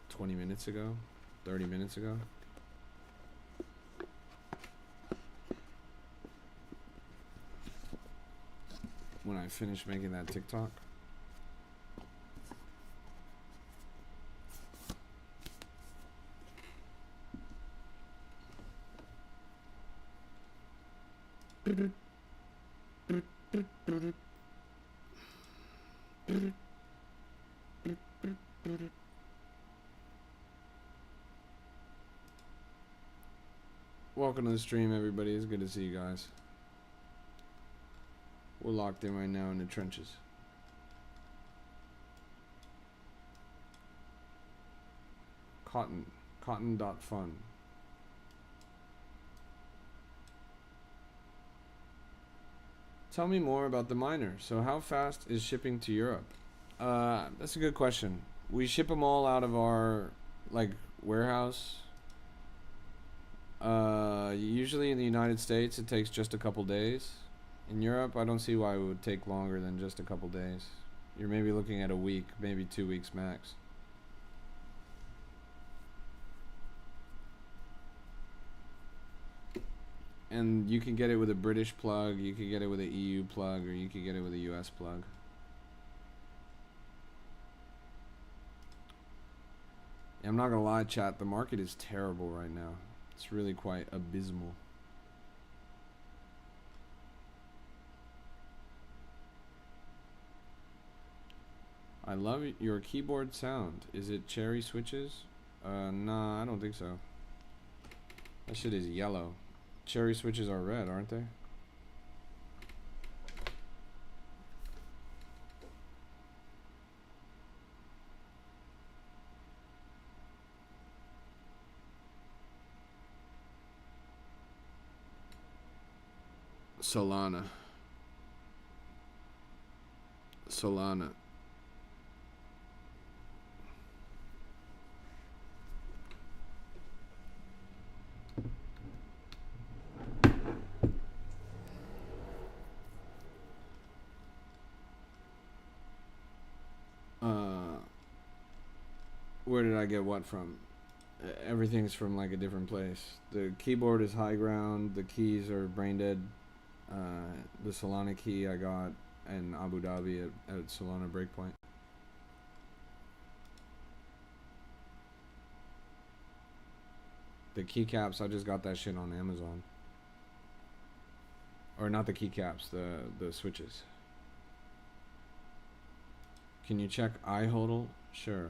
20 minutes ago? 30 minutes ago? When I finished making that TikTok. Welcome to the stream, everybody. It's good to see you guys. We're locked in right now in the trenches. Cotton.fun. Tell me more about the miner. So how fast is shipping to Europe? That's a good question. We ship them all out of our warehouse. Usually in the United States it takes just a couple days. In Europe, I don't see why it would take longer than just a couple days. You're maybe looking at a week, maybe 2 weeks max. And you can get it with a British plug, you can get it with an EU plug, or you can get it with a US plug. I'm not gonna lie, chat, the market is terrible right now. It's really quite abysmal. I love your keyboard sound. Is it cherry switches? Nah, I don't think so. That shit is yellow. Cherry switches are red, aren't they? Solana. Solana. Where did I get what from? Everything's from like a different place. The keyboard is high ground. The keys are brain dead. The Solana key I got in Abu Dhabi at Solana Breakpoint. The keycaps, I just got that shit on Amazon. Or not the keycaps, the switches. Can you check iHodl? Sure.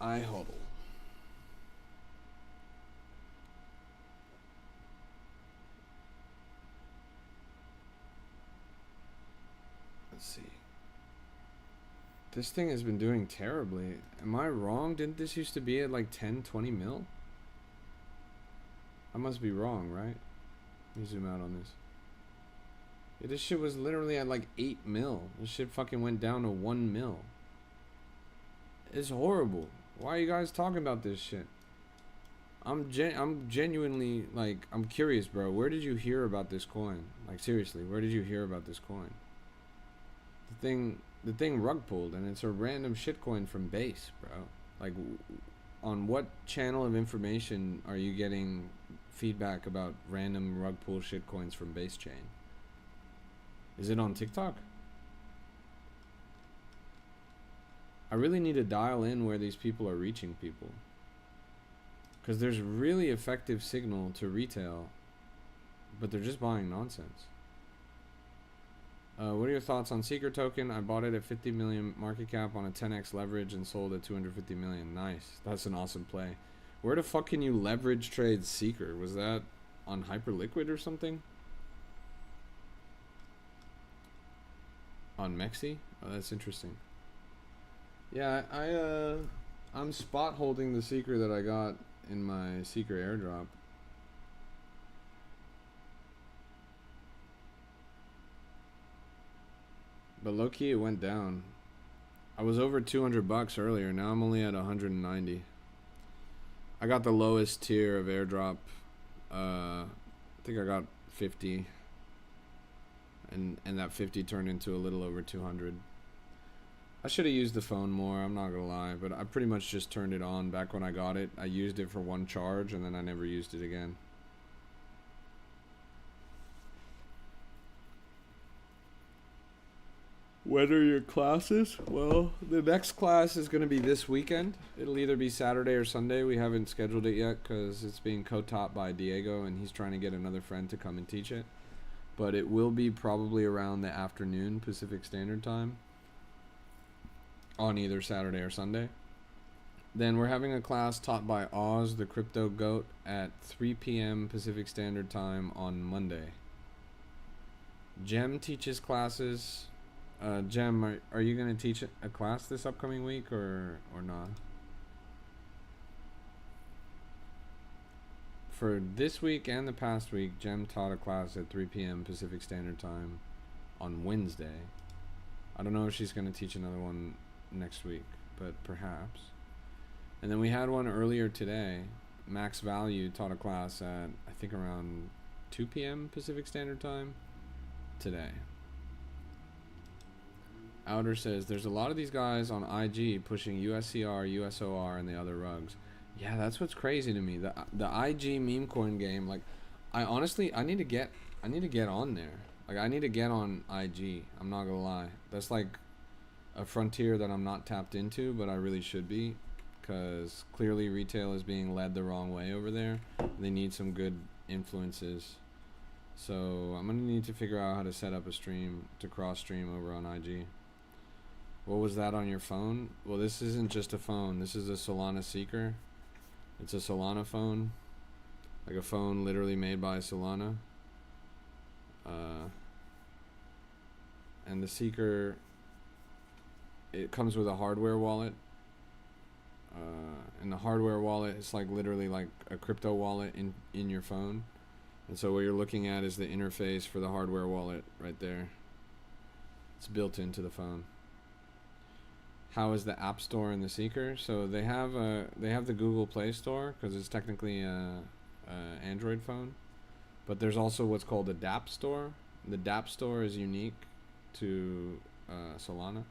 iHodl. Let's see. This thing has been doing terribly. Am I wrong? Didn't this used to be at like 10, 20 mil? I must be wrong, right? Let me zoom out on this. Yeah, this shit was literally at like 8 mil. This shit fucking went down to 1 mil. It's horrible. Why are you guys talking about this shit? I'm genuinely, like, I'm curious, bro. Where did you hear about this coin? Like, seriously, where did you hear about this coin? The thing rug pulled, and it's a random shitcoin from base, bro. Like, on what channel of information are you getting feedback about random rug pull shitcoins from base chain? Is it on TikTok? I really need to dial in where these people are reaching people, because there's really effective signal to retail, but they're just buying nonsense. What are your thoughts on Seeker token? I bought it at 50 million market cap on a 10x leverage and sold at 250 million. Nice. That's an awesome play. Where the fuck can you leverage trade Seeker? Was that on Hyperliquid or something? On Mexi? Oh, that's interesting. Yeah, I'm spot holding the Seeker that I got in my Seeker airdrop. But low key it went down. I was over 200 bucks earlier. Now I'm only at 190. I got the lowest tier of airdrop. I think I got 50. And that 50 turned into a little over 200. I should have used the phone more, I'm not gonna lie, but I pretty much just turned it on back when I got it. I used it for one charge and then I never used it again. When are your classes? Well, the next class is going to be this weekend. It'll either be Saturday or Sunday. We haven't scheduled it yet because it's being co-taught by Diego and he's trying to get another friend to come and teach it. But it will be probably around the afternoon Pacific Standard Time on either Saturday or Sunday. Then we're having a class taught by Oz, the crypto goat, at 3 p.m. Pacific Standard Time on Monday. Jem teaches classes. Jem, are you going to teach a class this upcoming week or not? For this week and the past week, Jem taught a class at 3 p.m. Pacific Standard Time on Wednesday. I don't know if she's going to teach another one next week, but perhaps. And then we had one earlier today. Max Value taught a class at, I think, around 2 p.m. Pacific Standard Time today. Outer says, there's a lot of these guys on IG pushing USCR, USOR, and the other rugs. Yeah, that's what's crazy to me. The IG meme coin game, like, I need to get on there. Like, I need to get on IG. I'm not gonna lie. That's like a frontier that I'm not tapped into, but I really should be, because clearly retail is being led the wrong way over there. They need some good influences. So I'm gonna need to figure out how to set up a stream to cross stream over on IG. What was that on your phone? Well, this isn't just a phone. This is a Solana Seeker. It's a Solana phone. Like a phone literally made by Solana. And the Seeker, it comes with a hardware wallet. And the hardware wallet is like literally like a crypto wallet in your phone. And so what you're looking at is the interface for the hardware wallet right there. It's built into the phone. How is the App Store in the Seeker? So they have the Google Play Store because it's technically a Android phone, but there's also what's called a dApp Store, The dApp store is unique to Solana.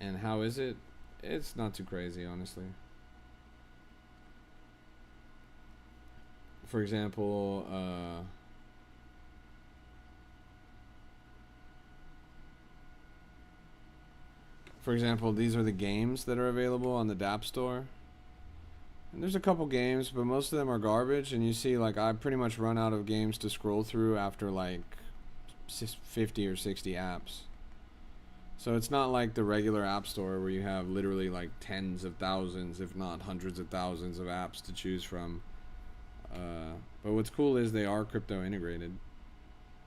And how is it? It's not too crazy, honestly. For example, these are the games that are available on the dApp store. And there's a couple games, but most of them are garbage. And you see, like, I pretty much run out of games to scroll through after, like, 50 or 60 apps. So it's not like the regular app store where you have literally, like, tens of thousands, if not hundreds of thousands of apps to choose from. But what's cool is they are crypto integrated,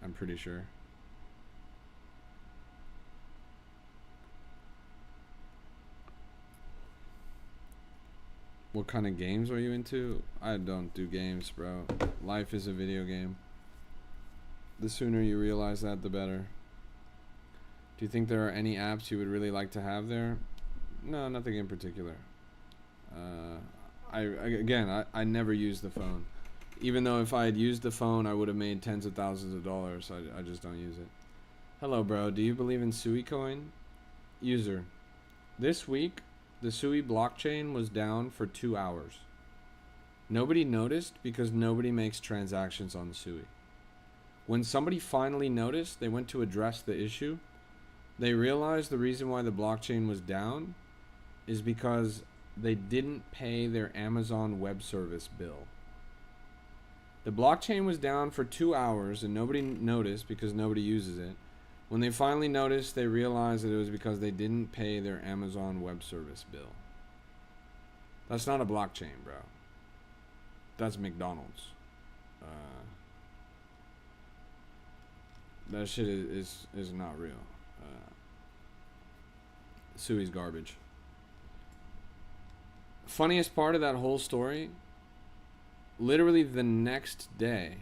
I'm pretty sure. What kind of games are you into? I don't do games, bro. Life is a video game. The sooner you realize that, the better. Do you think there are any apps you would really like to have there? No, nothing in particular. I never use the phone. Even though if I had used the phone, I would have made tens of thousands of dollars. I just don't use it. Hello, bro. Do you believe in Sui coin? User. This week, the Sui blockchain was down for 2 hours. Nobody noticed because nobody makes transactions on Sui. When somebody finally noticed, they went to address the issue. They realized the reason why the blockchain was down is because they didn't pay their Amazon Web Service bill. The blockchain was down for 2 hours and nobody noticed because nobody uses it. When they finally noticed, they realized that it was because they didn't pay their Amazon Web Service bill. That's not a blockchain, bro. That's McDonald's. That shit is not real. Sui's garbage. Funniest part of that whole story, literally the next day,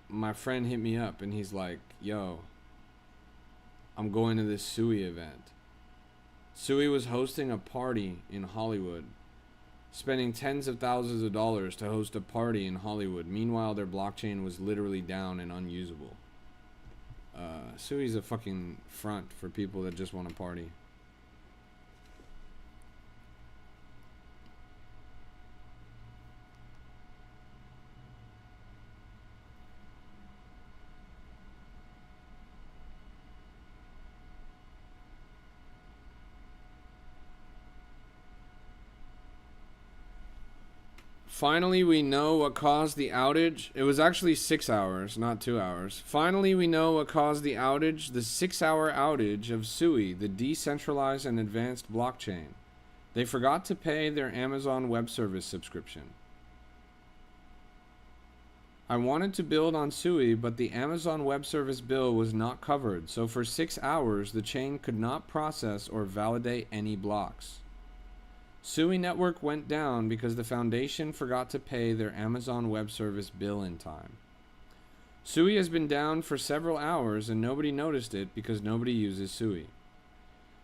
my friend hit me up and he's like, yo, I'm going to this Sui event. Sui was hosting a party in Hollywood, spending tens of thousands of dollars to host a party in Hollywood. Meanwhile, their blockchain was literally down and unusable. Sui's a fucking front for people that just want to party. Finally, we know what caused the outage. It was actually 6 hours, not 2 hours. Finally, we know what caused the outage. The 6-hour outage of Sui, the decentralized and advanced blockchain. They forgot to pay their Amazon Web Service subscription. I wanted to build on Sui, but the Amazon Web Service bill was not covered. So for 6 hours, the chain could not process or validate any blocks. Sui network went down because the foundation forgot to pay their Amazon Web Service bill in time. Sui has been down for several hours and nobody noticed it because nobody uses Sui.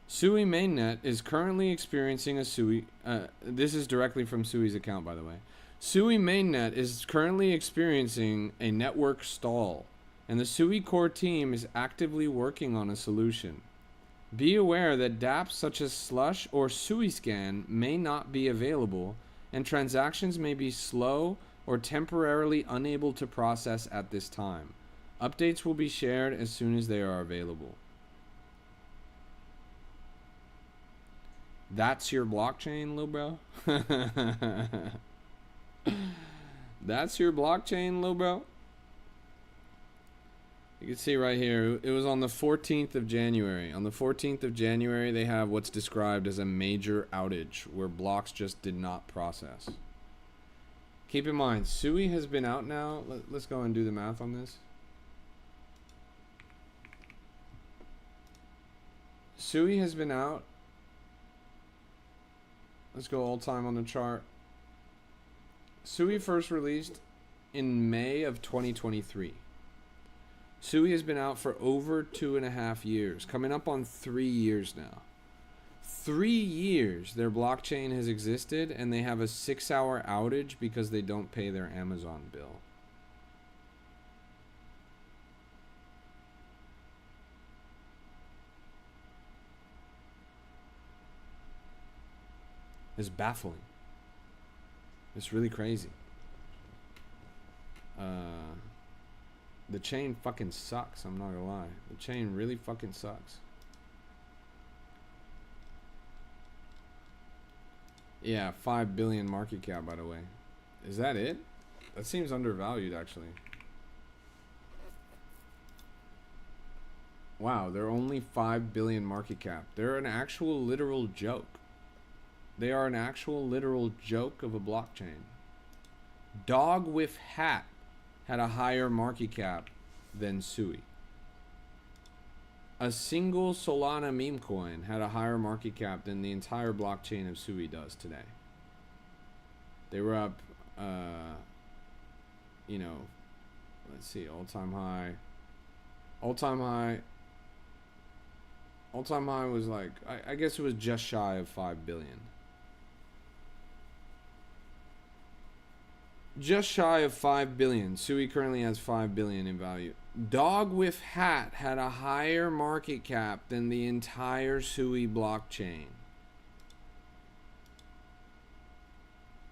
Sui mainnet is currently experiencing a Sui... this is directly from Sui's account, by the way. Sui mainnet is currently experiencing a network stall, and the Sui core team is actively working on a solution. Be aware that dApps such as Slush or SuiScan may not be available, and transactions may be slow or temporarily unable to process at this time. Updates will be shared as soon as they are available. That's your blockchain, lil bro? That's your blockchain, lil bro? You can see right here, it was on the 14th of January. On the 14th of January, they have what's described as a major outage where blocks just did not process. Keep in mind, Sui has been out now. Let's go and do the math on this. Sui has been out. Let's go all time on the chart. Sui first released in May of 2023. Sui has been out for over 2.5 years, coming up on 3 years now. 3 years their blockchain has existed, and they have a 6-hour outage because they don't pay their Amazon bill. It's baffling. It's really crazy. The chain fucking sucks, I'm not gonna lie. The chain really fucking sucks. Yeah, 5 billion market cap, by the way. Is that it? That seems undervalued, actually. Wow, they're only 5 billion market cap. They're an actual literal joke. They are an actual literal joke of a blockchain. Dog with hat had a higher market cap than Sui. A single Solana meme coin had a higher market cap than the entire blockchain of Sui does today. They were up, you know, let's see, all-time high. All-time high was like, I guess it was just shy of 5 billion. Just shy of 5 billion. Sui currently has 5 billion in value. Dog with hat had a higher market cap than the entire Sui blockchain.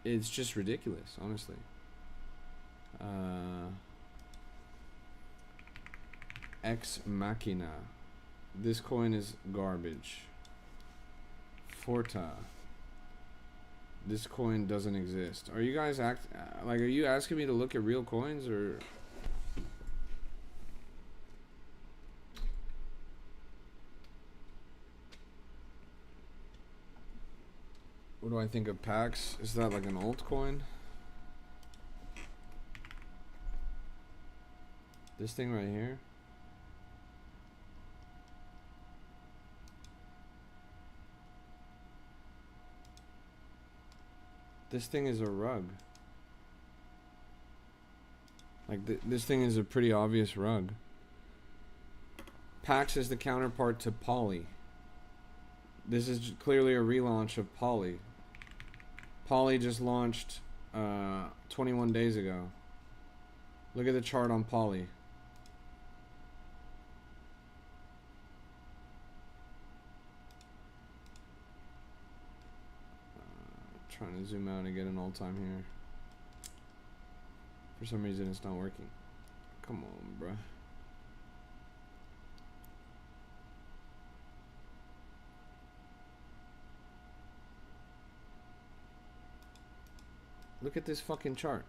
It's just ridiculous, honestly. Ex Machina. This coin is garbage. Forta. This coin doesn't exist. Are you guys are you asking me to look at real coins, or? What do I think of Pax? Is that like an altcoin? This thing right here? This thing is a rug. Like, this thing is a pretty obvious rug. Pax is the counterpart to Poly. This is clearly a relaunch of Poly. Poly just launched 21 days ago. Look at the chart on Poly. Trying to zoom out and get an all-time here. For some reason it's not working. Come on, bruh. Look at this fucking chart.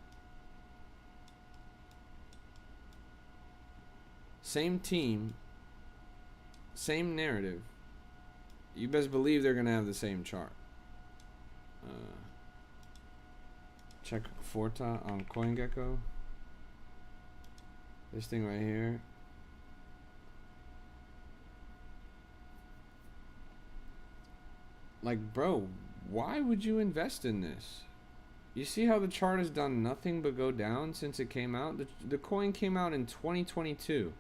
Same team, same narrative. You best believe they're gonna have the same chart. Check Forta on CoinGecko. This thing right here. Like, bro, why would you invest in this? You see how the chart has done nothing but go down since it came out? The coin came out in 2022.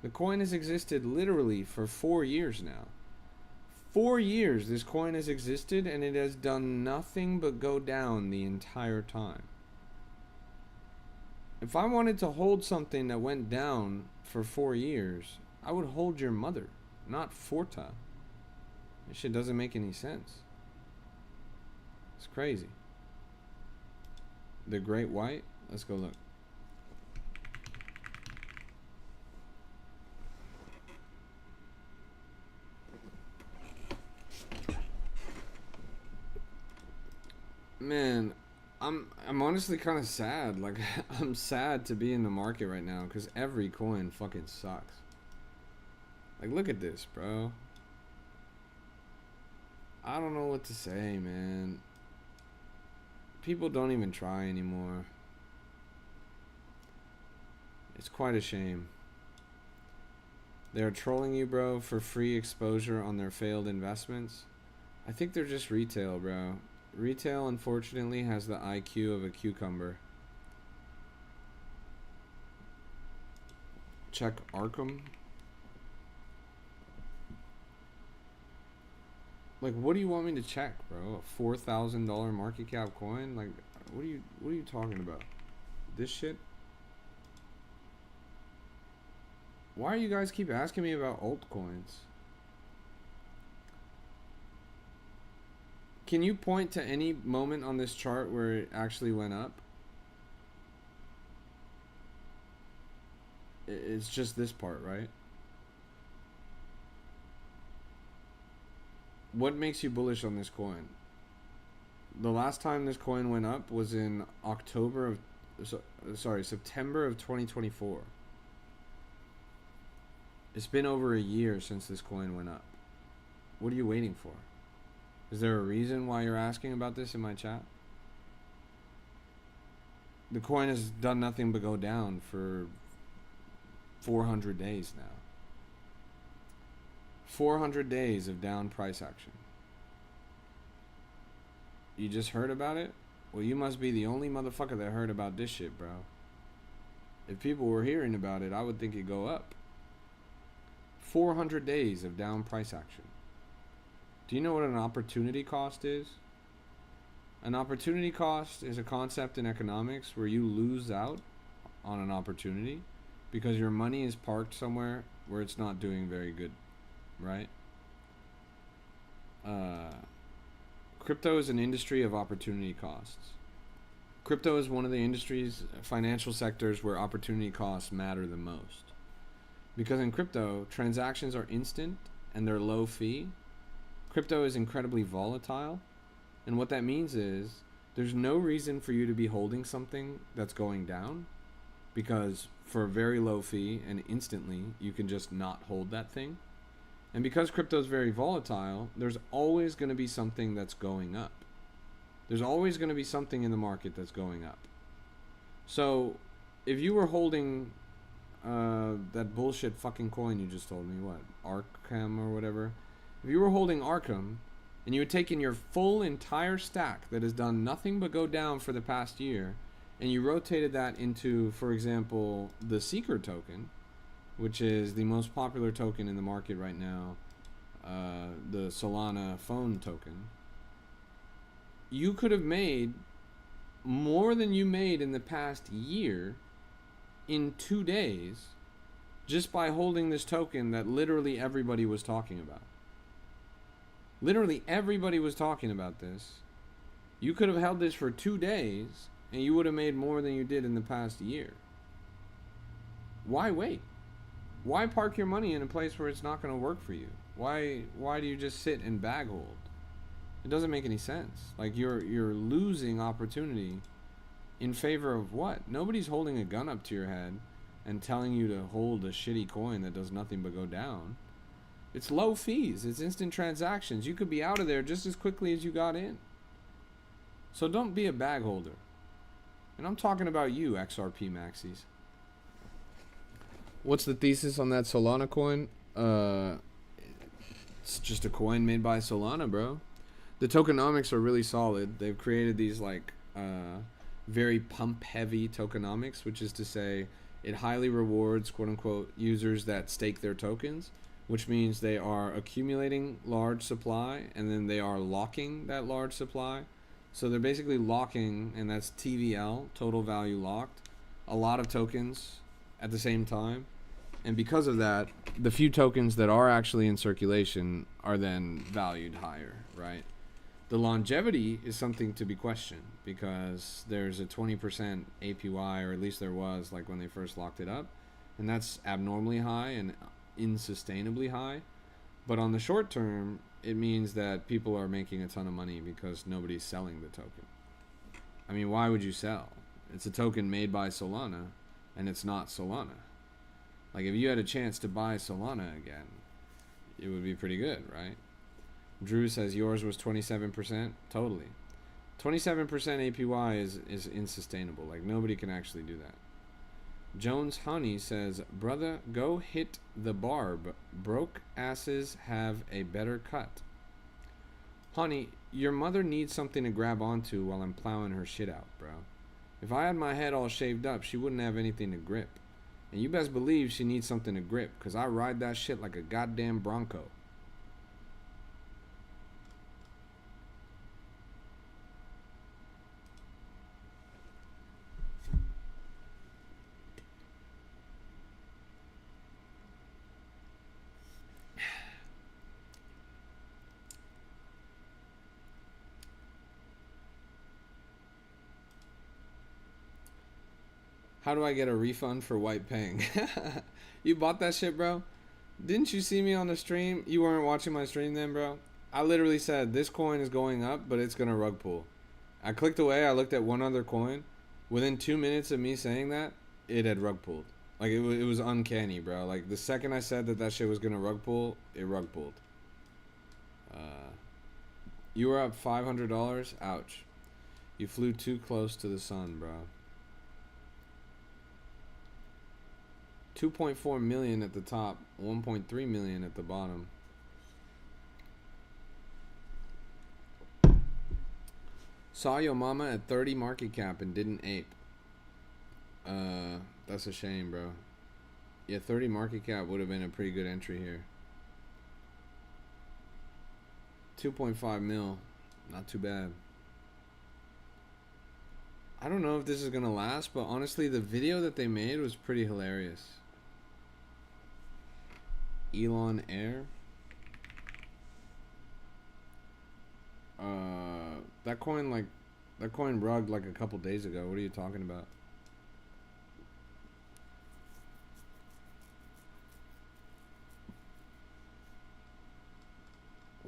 The coin has existed literally for 4 years now. 4 years this coin has existed, and it has done nothing but go down the entire time. If I wanted to hold something that went down for 4 years, I would hold your mother, not Forta. This shit doesn't make any sense. It's crazy. The Great White? Let's go look. Man, I'm honestly kind of sad. Like, I'm sad to be in the market right now because every coin fucking sucks. Like, look at this, bro. I don't know what to say, man. People don't even try anymore. It's quite a shame. They're trolling you, bro, for free exposure on their failed investments. I think they're just retail, bro. Retail, unfortunately, has the IQ of a cucumber. Check Arkham. Like, what do you want me to check, bro? A $4,000 market cap coin? Like, what are you talking about? This shit? Why do you guys keep asking me about altcoins? Can you point to any moment on this chart where it actually went up? It's just this part, right? What makes you bullish on this coin? The last time this coin went up was in September of 2024. It's been over a year since this coin went up. What are you waiting for? Is there a reason why you're asking about this in my chat? The coin has done nothing but go down for 400 days now. 400 days of down price action. You just heard about it? Well, you must be the only motherfucker that heard about this shit, bro. If people were hearing about it, I would think it'd go up. 400 days of down price action. Do you know what an opportunity cost is? An opportunity cost is a concept in economics where you lose out on an opportunity because your money is parked somewhere where it's not doing very good, right? Crypto is an industry of opportunity costs. Crypto is one of the industries, financial sectors where opportunity costs matter the most. Because in crypto, transactions are instant and they're low fee. Crypto is incredibly volatile. And what that means is there's no reason for you to be holding something that's going down, because for a very low fee and instantly you can just not hold that thing. And because crypto is very volatile, there's always going to be something that's going up. There's always going to be something in the market that's going up. So if you were holding that bullshit fucking coin you just told me, what, Arkham or whatever, if you were holding Arkham and you had taken your full entire stack that has done nothing but go down for the past year, and you rotated that into, for example, the Seeker token, which is the most popular token in the market right now, the Solana phone token, you could have made more than you made in the past year in 2 days just by holding this token that literally everybody was talking about. Literally everybody was talking about this. You could have held this for 2 days and you would have made more than you did in the past year. Why wait? Why park your money in a place where it's not going to work for you? Why do you just sit and bag hold? It doesn't make any sense. Like, you're losing opportunity in favor of what? Nobody's holding a gun up to your head and telling you to hold a shitty coin that does nothing but go down. It's low fees. It's instant transactions. You could be out of there just as quickly as you got in. So don't be a bag holder. And I'm talking about you, XRP maxis. What's the thesis on that Solana coin? It's just a coin made by Solana, bro. The tokenomics are really solid. They've created these like very pump heavy tokenomics, which is to say it highly rewards quote unquote users that stake their tokens, which means they are accumulating large supply and then they are locking that large supply. So they're basically locking, and that's TVL, total value locked, a lot of tokens at the same time. And because of that, the few tokens that are actually in circulation are then valued higher, right? The longevity is something to be questioned because there's a 20% APY, or at least there was, like when they first locked it up. And that's abnormally high and insustainably high. But on the short term, it means that people are making a ton of money because nobody's selling the token. I mean, why would you sell? It's a token made by Solana, and it's not Solana. Like, if you had a chance to buy Solana again, it would be pretty good, right? Drew says yours was 27%. Totally. 27% APY is insustainable. Like, nobody can actually do that. Jones Honey says, brother, go hit the barb. Broke asses have a better cut. Honey, your mother needs something to grab onto while I'm plowing her shit out, bro. If I had my head all shaved up, she wouldn't have anything to grip. And you best believe she needs something to grip, because I ride that shit like a goddamn Bronco. How do I get a refund for White Pang? You bought that shit, bro? Didn't you see me on the stream? You weren't watching my stream then, bro? I literally said, this coin is going up, but it's going to rug pull. I clicked away. I looked at one other coin. Within 2 minutes of me saying that, it had rug pulled. Like, it was uncanny, bro. Like, the second I said that shit was going to rug pull, it rug pulled. You were up $500? Ouch. You flew too close to the sun, bro. 2.4 million at the top, 1.3 million at the bottom. Saw your mama at 30 market cap and didn't ape. That's a shame, bro. Yeah, 30 market cap would have been a pretty good entry here. 2.5 mil, not too bad. I don't know if this is gonna last, but honestly, the video that they made was pretty hilarious. Elon Air. That coin rugged like a couple days ago. What are you talking about?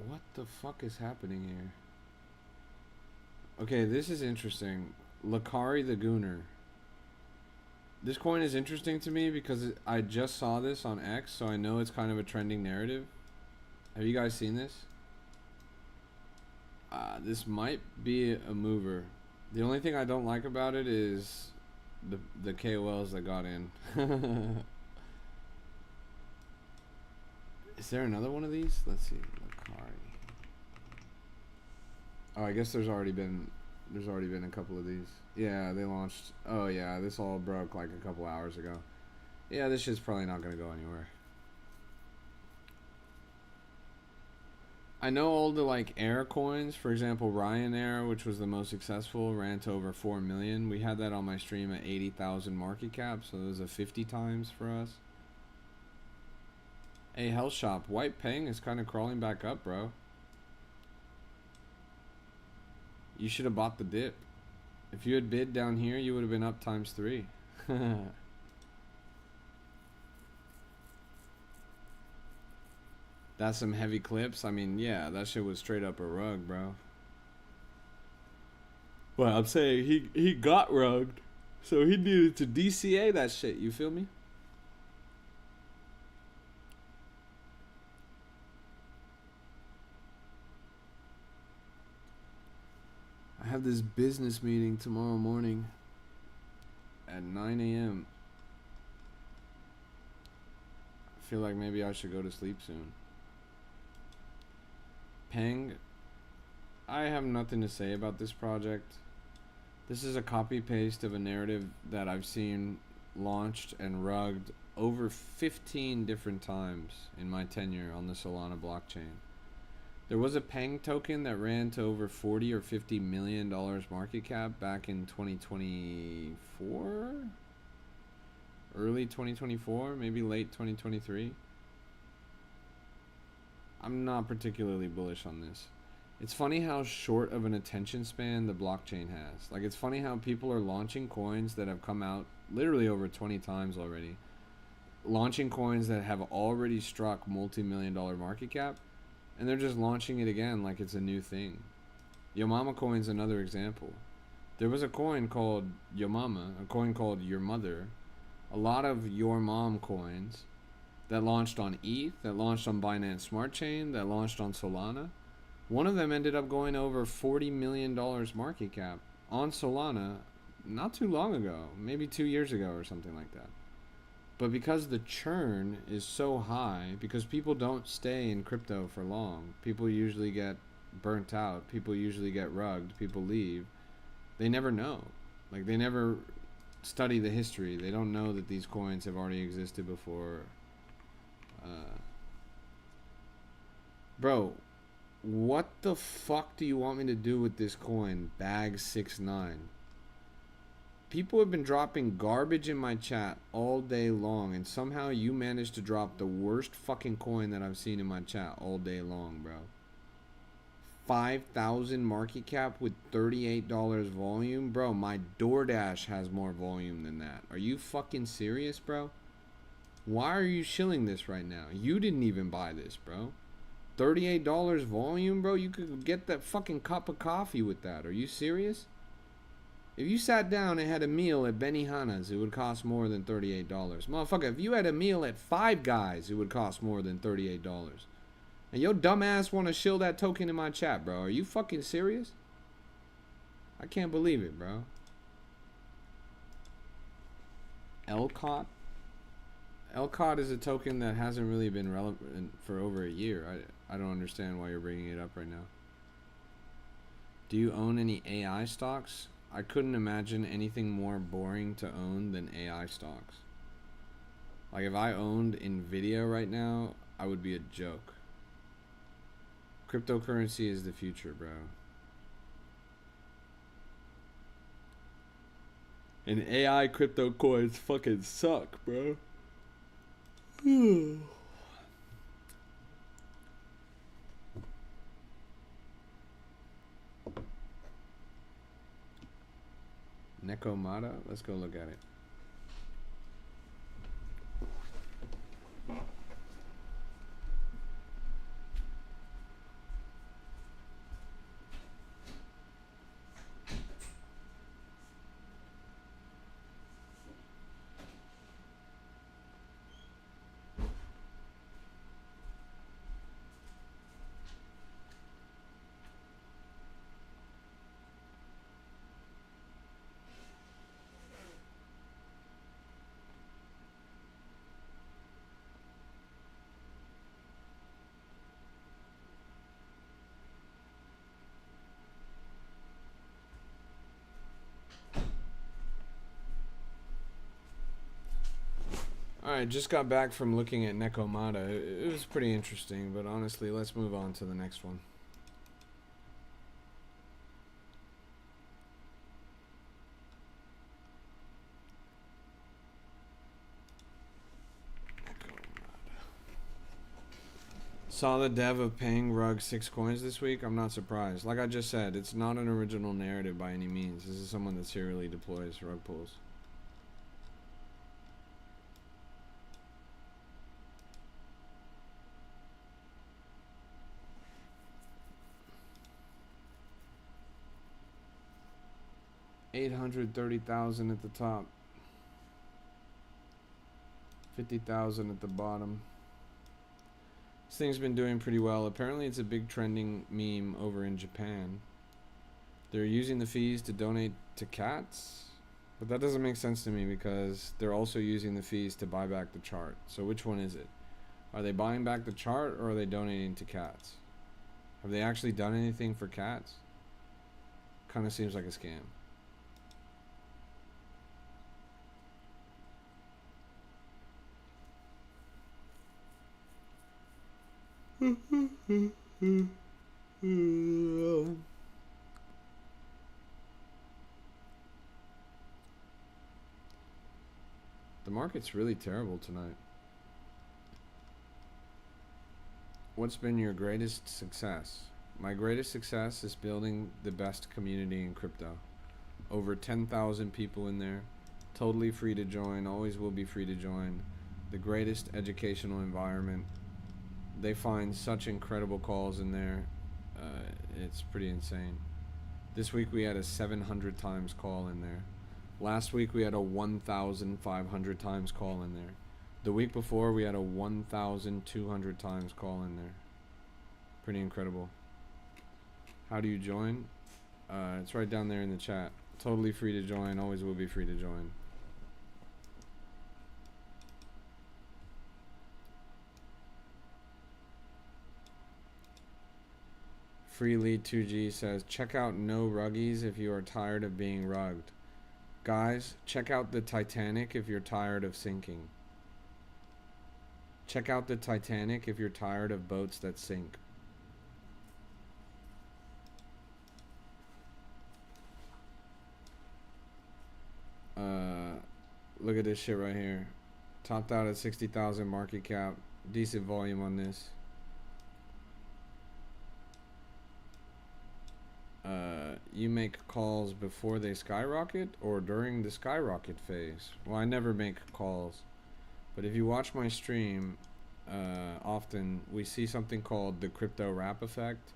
What the fuck is happening here? Okay, this is interesting. Lakari the Gooner. This coin is interesting to me because I just saw this on X, so I know it's kind of a trending narrative. Have you guys seen this? This might be a mover. The only thing I don't like about it is the KOLs that got in. Is there another one of these? Let's see. Lakari. Oh, I guess there's already been a couple of these. Yeah, they launched. Oh yeah, this all broke like a couple hours ago. Yeah, this shit's probably not gonna go anywhere. I know all the like air coins, for example, Ryanair, which was the most successful, ran to over 4 million. We had that on my stream at 80,000 market cap, so it was a 50 times for us. Hey, Health Shop, White Pang is kind of crawling back up, bro. You should have bought the dip. If you had bid down here, you would have been up times 3. That's some heavy clips. I mean, yeah, that shit was straight up a rug, bro. Well, I'm saying he got rugged, so he needed to DCA that shit. You feel me? I have this business meeting tomorrow morning at 9 a.m. I feel like maybe I should go to sleep soon. Pang, I have nothing to say about this project. This is a copy paste of a narrative that I've seen launched and rugged over 15 different times in my tenure on the Solana blockchain. There was a Pang token that ran to over 40 or 50 million dollars market cap back in 2024, early 2024, maybe late 2023. I'm not particularly bullish on this. It's funny how short of an attention span the blockchain has. Like, it's funny how people are launching coins that have come out literally over 20 times already. Launching coins that have already struck multi-million-dollar market cap, and they're just launching it again like it's a new thing. Yo Mama coin's another example. There was a coin called Yo Mama, a coin called Your Mother, a lot of Your Mom coins that launched on ETH, that launched on Binance Smart Chain, that launched on Solana. One of them ended up going over $40 million market cap on Solana not too long ago, maybe 2 years ago or something like that. But because the churn is so high, because people don't stay in crypto for long, people usually get burnt out, people usually get rugged, people leave, they never know. Like, they never study the history. They don't know that these coins have already existed before. Bro, what the fuck do you want me to do with this coin, Bag69? People have been dropping garbage in my chat all day long, and somehow you managed to drop the worst fucking coin that I've seen in my chat all day long, bro. 5,000 market cap with $38 volume? Bro, my DoorDash has more volume than that. Are you fucking serious, bro? Why are you shilling this right now? You didn't even buy this, bro. $38 volume, bro? You could get that fucking cup of coffee with that. Are you serious? If you sat down and had a meal at Benihana's, it would cost more than $38. Motherfucker, if you had a meal at Five Guys, it would cost more than $38. And your dumbass want to shill that token in my chat, bro. Are you fucking serious? I can't believe it, bro. LCOT? LCOT is a token that hasn't really been relevant for over a year. I don't understand why you're bringing it up right now. Do you own any AI stocks? I couldn't imagine anything more boring to own than AI stocks. Like, if I owned Nvidia right now, I would be a joke. Cryptocurrency is the future, bro. And AI crypto coins fucking suck, bro. Nekomata? Let's go look at it. Alright, just got back from looking at Nekomata. It was pretty interesting, but honestly, let's move on to the next one. Saw the dev of paying Rug 6 coins this week. I'm not surprised. Like I just said, it's not an original narrative by any means. This is someone that serially deploys rug pulls. $830,000 at the top, 50,000 at the bottom. This thing's been doing pretty well. Apparently it's a big trending meme over in Japan. They're using the fees to donate to cats, but that doesn't make sense to me because they're also using the fees to buy back the chart. So which one is it? Are they buying back the chart or are they donating to cats? Have they actually done anything for cats? Kind of seems like a scam. The market's really terrible tonight. What's been your greatest success? My greatest success is building the best community in crypto. Over 10,000 people in there. Totally free to join. Always will be free to join. The greatest educational environment. They find such incredible calls in there. It's pretty insane. This week we had a 700 times call in there. Last week we had a 1,500 times call in there. The week before we had a 1,200 times call in there. Pretty incredible. How do you join? It's right down there in the chat. Totally free to join. Always will be free to join. Freelead2G says, check out No Ruggies if you are tired of being rugged. Guys, check out the Titanic if you're tired of sinking. Check out the Titanic if you're tired of boats that sink. Look at this shit right here. Topped out at 60,000 market cap. Decent volume on this. You make calls before they skyrocket or during the skyrocket phase? Well, I never make calls, but if you watch my stream, often we see something called the crypto wrap effect,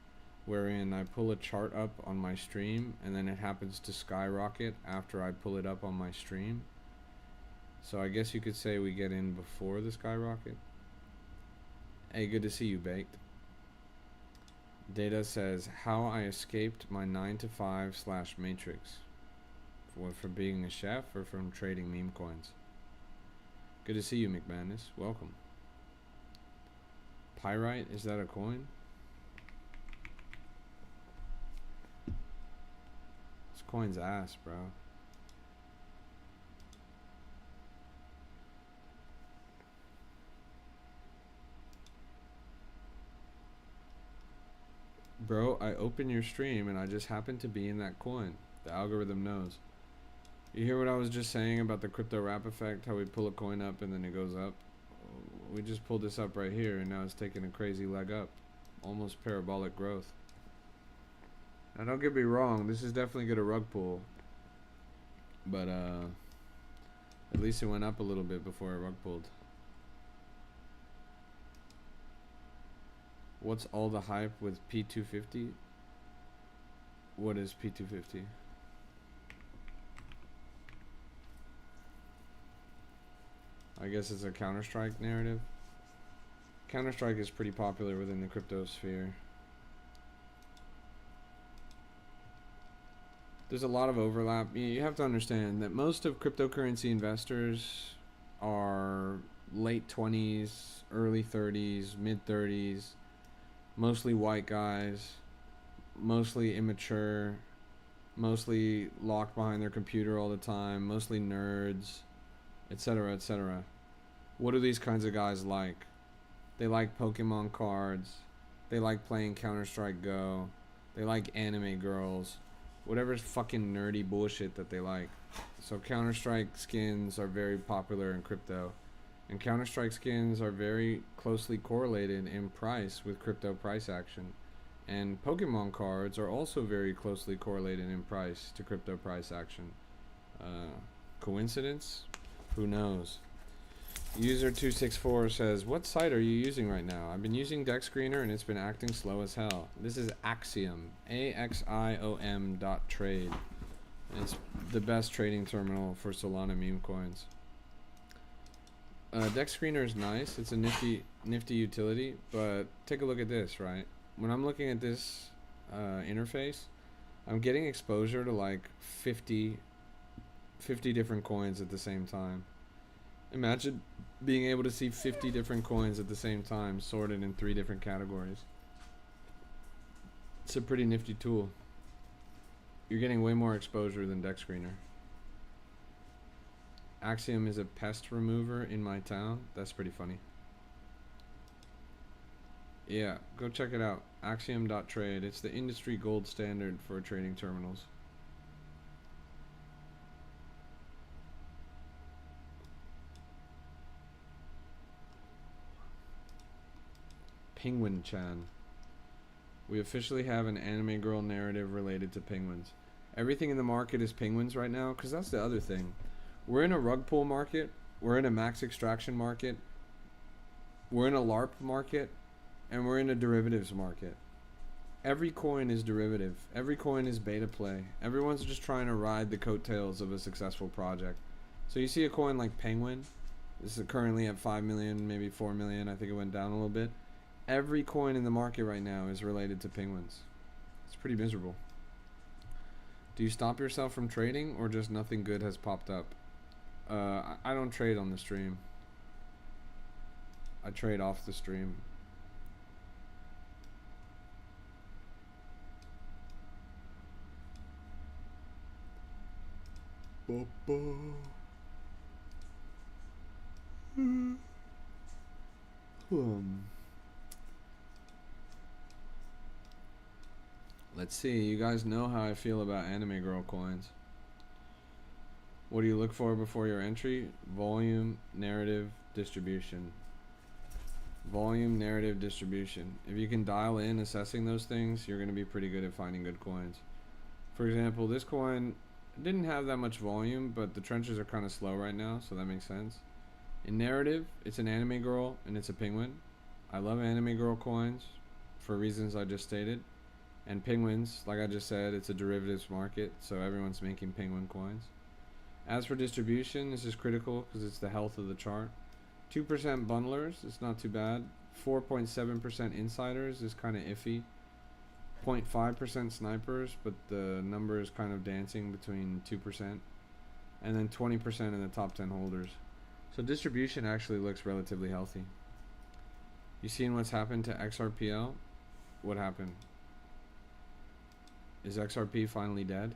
wherein I pull a chart up on my stream and then it happens to skyrocket after I pull it up on my stream. So I guess you could say we get in before the skyrocket. Hey, good to see you, Baked. Data says how I escaped my 9 to 5 / matrix. For being a chef or from trading meme coins. Good to see you, McManus. Welcome. Pyrite, is that a coin? This coin's ass, bro. Bro, I open your stream and I just happen to be in that coin. The algorithm knows. You hear what I was just saying about the crypto wrap effect? How we pull a coin up and then it goes up? We just pulled this up right here and now it's taking a crazy leg up. Almost parabolic growth. Now don't get me wrong, this is definitely good a rug pull. But at least it went up a little bit before it rug pulled. What's all the hype with P250? What is P250? I guess it's a Counter-Strike narrative. Counter-Strike is pretty popular within the crypto sphere. There's a lot of overlap. You have to understand that most of cryptocurrency investors are late 20s, early 30s, mid 30s, mostly white guys, mostly immature, mostly locked behind their computer all the time, mostly nerds, etc., etc. What do these kinds of guys like? They like Pokemon cards, they like playing Counter-Strike Go, they like anime girls, whatever's fucking nerdy bullshit that they like. So Counter-Strike skins are very popular in crypto, and Counter-Strike skins are very closely correlated in price with crypto price action. And Pokemon cards are also very closely correlated in price to crypto price action. Coincidence? Who knows? User264 says, what site are you using right now? I've been using Deck Screener and it's been acting slow as hell. This is Axiom, AXIOM.trade. It's the best trading terminal for Solana meme coins. Deck Screener is nice. It's a nifty utility, but take a look at this, right? When I'm looking at this interface, I'm getting exposure to like 50 different coins at the same time. Imagine being able to see 50 different coins at the same time, sorted in 3 different categories. It's a pretty nifty tool. You're getting way more exposure than Deck Screener. Axiom is a pest remover in my town. That's pretty funny. Yeah, go check it out. Axiom.trade. It's the industry gold standard for trading terminals. Penguin Chan. We officially have an anime girl narrative related to penguins. Everything in the market is penguins right now, because that's the other thing. We're in a rug pull market. We're in a max extraction market. We're in a LARP market. And we're in a derivatives market. Every coin is derivative. Every coin is beta play. Everyone's just trying to ride the coattails of a successful project. So you see a coin like Penguin. This is currently at 5 million, maybe 4 million. I think it went down a little bit. Every coin in the market right now is related to penguins. It's pretty miserable. Do you stop yourself from trading, or just nothing good has popped up? I don't trade on the stream. I trade off the stream. Let's see. You guys know how I feel about anime girl coins. What do you look for before your entry? Volume, narrative, distribution. Volume, narrative, distribution. If you can dial in assessing those things, you're going to be pretty good at finding good coins. For example, this coin didn't have that much volume, but the trenches are kind of slow right now, so that makes sense. In narrative, it's an anime girl and it's a penguin. I love anime girl coins for reasons I just stated. And penguins, like I just said, it's a derivatives market, so everyone's making penguin coins. As for distribution, this is critical because it's the health of the chart. 2% bundlers, it's not too bad. 4.7% insiders is kind of iffy. 0.5% snipers, but the number is kind of dancing between 2%. And then 20% in the top 10 holders. So distribution actually looks relatively healthy. You seen what's happened to XRPL? What happened? Is XRP finally dead?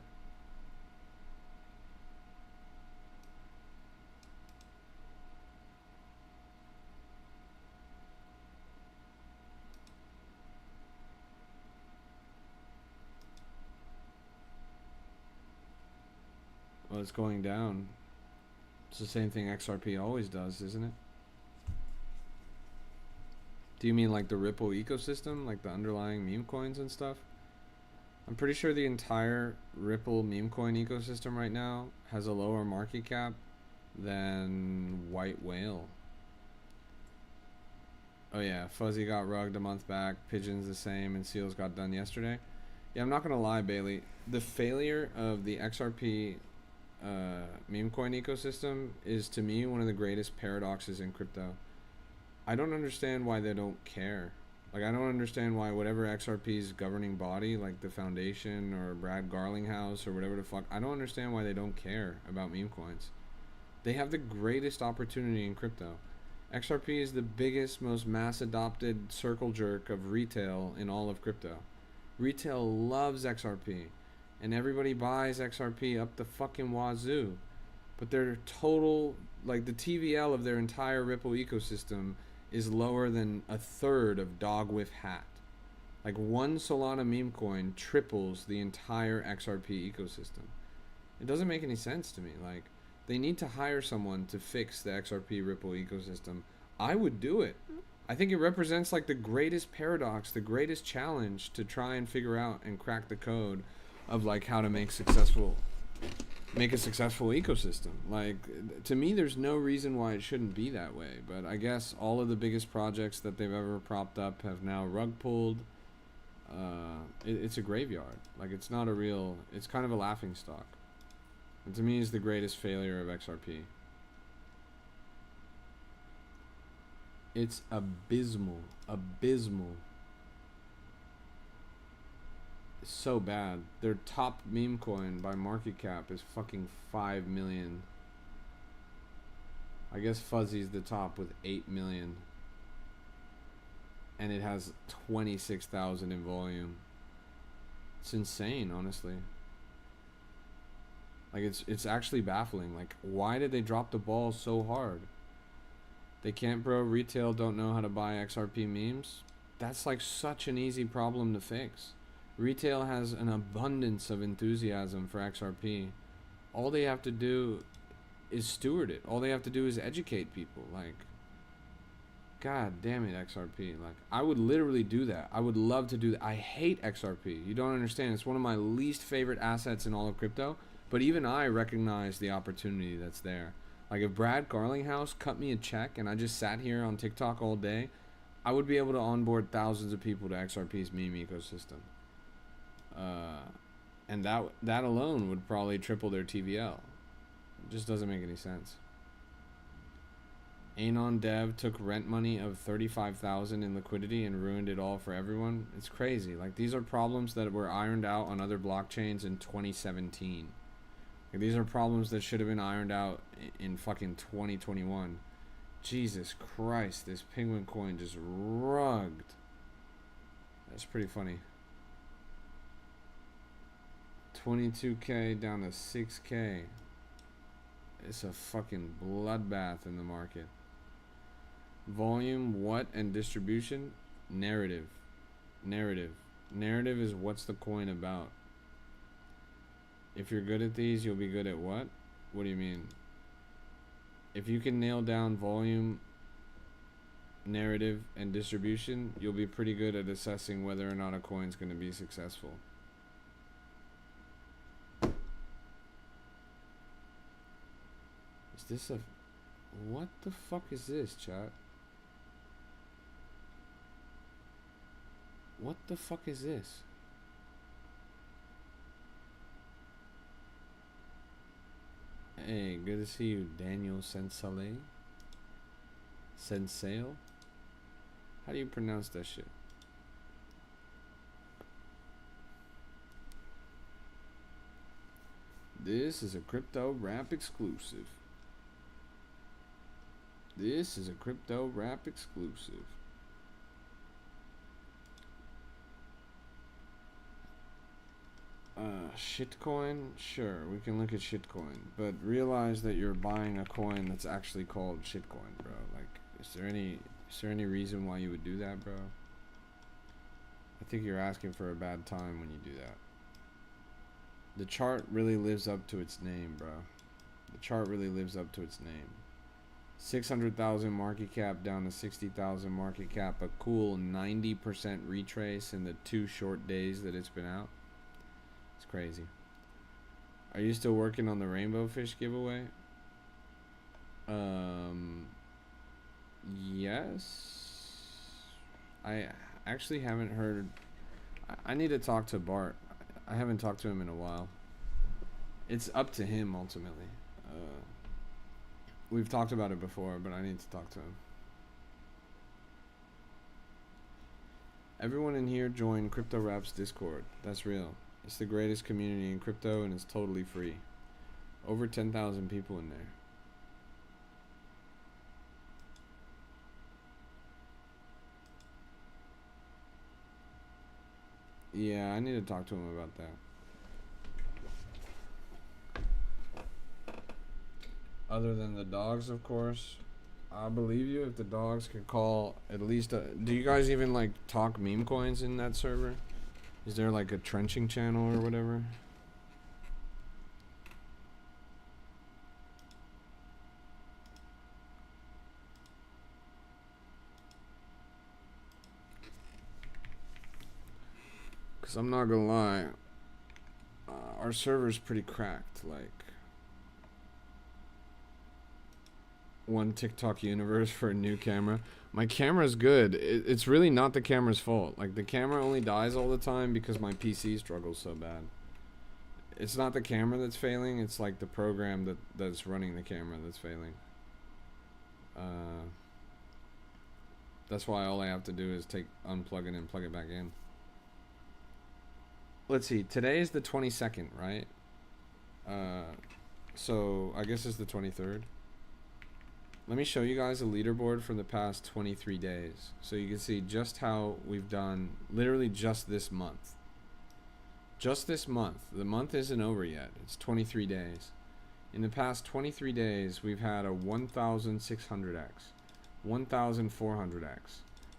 Well, it's going down. It's the same thing XRP always does, isn't it? Do you mean like the Ripple ecosystem, like the underlying meme coins and stuff? I'm pretty sure the entire Ripple meme coin ecosystem right now has a lower market cap than White Whale. Oh yeah, Fuzzy got rugged a month back, Pigeon's the same, and Seals got done yesterday. Yeah, I'm not gonna lie, Bailey. The failure of the XRP meme coin ecosystem is, to me, one of the greatest paradoxes in crypto. I don't understand why they don't care. Like, I don't understand why whatever XRP's governing body, like the foundation or Brad Garlinghouse or whatever the fuck, I don't understand why they don't care about meme coins. They have the greatest opportunity in crypto. XRP is the biggest, most mass adopted circle jerk of retail in all of crypto. Retail loves XRP, and everybody buys XRP up the fucking wazoo. But their total, like the TVL of their entire Ripple ecosystem is lower than a third of Dog with Hat. Like one Solana meme coin triples the entire XRP ecosystem. It doesn't make any sense to me. Like, they need to hire someone to fix the XRP Ripple ecosystem. I would do it. I think it represents like the greatest paradox, the greatest challenge to try and figure out and crack the code of like how to make a successful ecosystem. Like, to me, there's no reason why it shouldn't be that way. But I guess all of the biggest projects that they've ever propped up have now rug pulled. It's a graveyard. Like, it's not a real. It's kind of a laughing stock. And to me, is the greatest failure of XRP. It's abysmal. Abysmal. It's so bad. Their top meme coin by market cap is fucking 5 million. I guess Fuzzy's the top with 8 million. And it has 26,000 in volume. It's insane, honestly. Like, it's actually baffling. Like, why did they drop the ball so hard? They can't, bro. Retail don't know how to buy XRP memes. That's like such an easy problem to fix. Retail has an abundance of enthusiasm for XRP. All they have to do is steward it. All they have to do is educate people. Like, god damn it, XRP. Like, I would literally do that. I would love to do that. I hate XRP. You don't understand. It's one of my least favorite assets in all of crypto. But even I recognize the opportunity that's there. Like, if Brad Garlinghouse cut me a check and I just sat here on TikTok all day, I would be able to onboard thousands of people to XRP's meme ecosystem. And that alone would probably triple their TVL. It just doesn't make any sense. Anon Dev took rent money of 35,000 in liquidity and ruined it all for everyone. It's crazy. Like, these are problems that were ironed out on other blockchains in 2017. Like, these are problems that should have been ironed out in fucking 2021. Jesus Christ, this penguin coin just rugged. That's pretty funny. 22k down to 6k. It's a fucking bloodbath in the market. Volume, what, and distribution? Narrative. Narrative is what's the coin about. If you're good at these, you'll be good at what? What do you mean? If you can nail down volume, narrative, and distribution, you'll be pretty good at assessing whether or not a coin's going to be successful. this a... What the fuck is this, chat? What the fuck is this? Hey, good to see you, Daniel Sensale. Sensale? How do you pronounce that shit? This is a crypto rap exclusive. This is a crypto rap exclusive. Shitcoin? Sure, we can look at shitcoin, but realize that you're buying a coin that's actually called shitcoin, bro. Like, is there any reason why you would do that, bro? I think you're asking for a bad time when you do that. The chart really lives up to its name, bro. The chart really lives up to its name. 600,000 market cap down to 60,000 market cap. A cool 90% retrace in the 2 short days that it's been out. It's crazy. Are you still working on the rainbow fish giveaway? Yes. I actually haven't heard. I need to talk to Bart. I haven't talked to him in a while. It's up to him ultimately. We've talked about it before, but I need to talk to him. Everyone in here join Crypto Rap's Discord. That's real. It's the greatest community in crypto and it's totally free. Over 10,000 people in there. Yeah, I need to talk to him about that. Other than the dogs, of course. I believe you if the dogs could call at least do you guys even like talk meme coins in that server? Is there like a trenching channel or whatever? Cause I'm not gonna lie, our server's pretty cracked. Like, one TikTok universe for a new camera. My camera's good. It's really not the camera's fault. Like, the camera only dies all the time because my PC struggles so bad. It's not the camera that's failing. It's like the program that's running the camera that's failing. That's why all I have to do is unplug it and plug it back in. Let's see. Today is the 22nd, right? So I guess it's the 23rd. Let me show you guys a leaderboard from the past 23 days. So you can see just how we've done literally just this month. Just this month. The month isn't over yet. It's 23 days. In the past 23 days, we've had a 1,600x, 1,400x,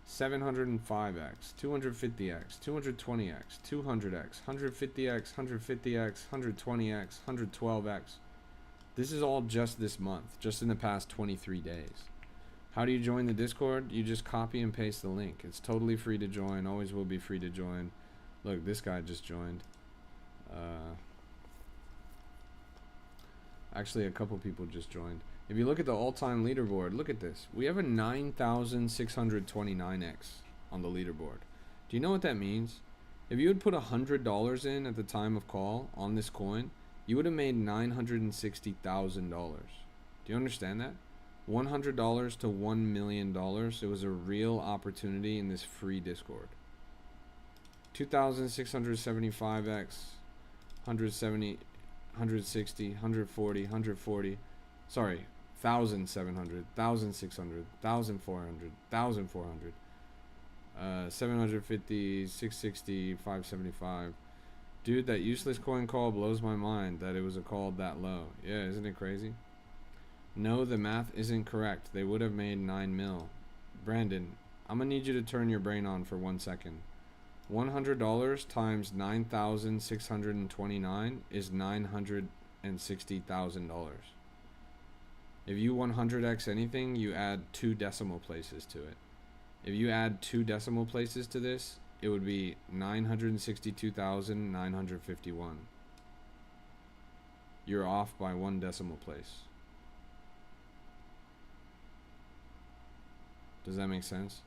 705x, 250x, 220x, 200x, 150x, 150x, 120x, 112x. This is all just this month, just in the past 23 days. How do you join the Discord? You just copy and paste the link. It's totally free to join, always will be free to join. Look, this guy just joined. Actually, a couple people just joined. If you look at the all-time leaderboard, look at this. We have a 9,629x on the leaderboard. Do you know what that means? If you had put $100 in at the time of call on this coin, you would have made $960,000. Do you understand that? $100 to $1 million. It was a real opportunity in this free Discord. 2,675x, 170, 160, 140, 140. Sorry, 1,700, 1,600, 1,400, 1,400. 750, 660, 575. Dude, that useless coin call blows my mind that it was a call that low. Yeah, isn't it crazy? No, the math isn't correct. They would have made 9 mil. Brandon, I'm gonna need you to turn your brain on for 1 second. $100 times 9,629 is $960,000. If you 100x anything, you add 2 decimal places to it. If you add 2 decimal places to this, it would be 962,951. You're off by 1 decimal place. Does that make sense?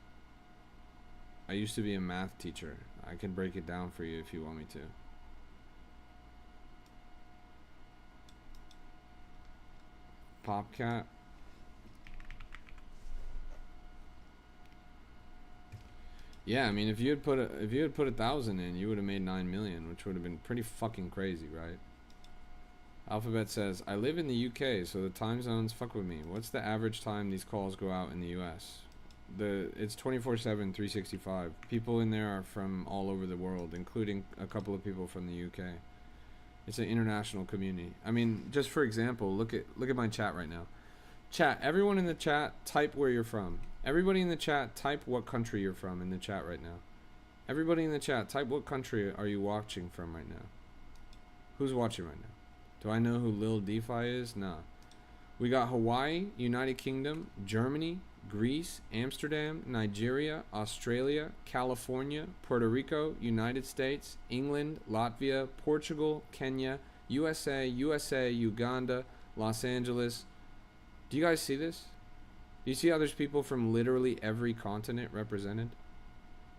I used to be a math teacher. I can break it down for you if you want me to. Popcat. Yeah, I mean, if you had put 1,000 in, you would have made 9 million, which would have been pretty fucking crazy, right? Alphabet says, I live in the UK, so the time zones fuck with me. What's the average time these calls go out in the US? It's 24/7, 365. People in there are from all over the world, including a couple of people from the UK. It's an international community. I mean, just for example, look at my chat right now. Chat, everyone in the chat, type where you're from. Everybody in the chat, type what country you're from in the chat right now. Everybody in the chat, type what country are you watching from right now. Who's watching right now? Do I know who Lil DeFi is? Nah. We got Hawaii, United Kingdom, Germany, Greece, Amsterdam, Nigeria, Australia, California, Puerto Rico, United States, England, Latvia, Portugal, Kenya, USA, Uganda, Los Angeles. Do you guys see this? Do you see how there's people from literally every continent represented?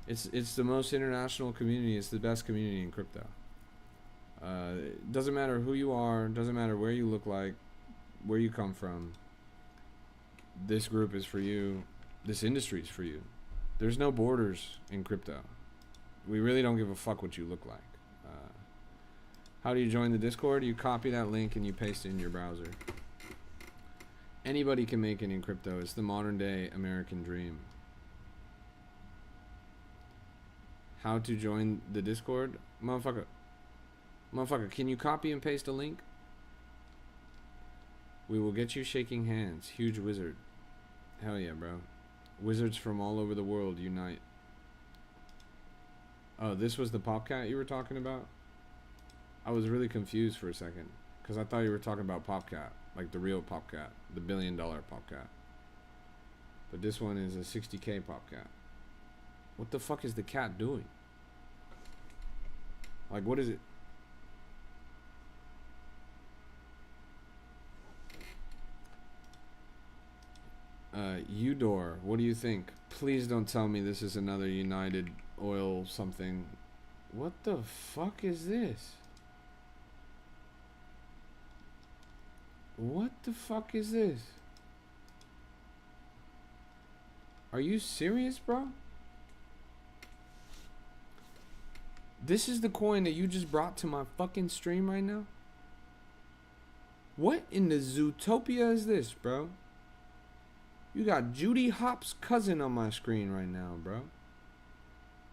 It's the most international community. It's the best community in crypto. It doesn't matter who you are. Doesn't matter where you look like, where you come from. This group is for you. This industry is for you. There's no borders in crypto. We really don't give a fuck what you look like. How do you join the Discord? You copy that link and you paste it in your browser. Anybody can make it in crypto. It's the modern day American dream. How to join the Discord? Motherfucker, can you copy and paste a link? We will get you shaking hands. Huge wizard. Hell yeah, bro. Wizards from all over the world unite. Oh, this was the Popcat you were talking about? I was really confused for a second, because I thought you were talking about Popcat. Like the real Popcat. The $1 billion Popcat. But this one is a 60K Popcat. What the fuck is the cat doing? Like, what is it? Udor, what do you think? Please don't tell me this is another United Oil something. What the fuck is this? What the fuck is this? Are you serious, bro? This is the coin that you just brought to my fucking stream right now? What in the Zootopia is this, bro? You got Judy Hopps' cousin on my screen right now, bro.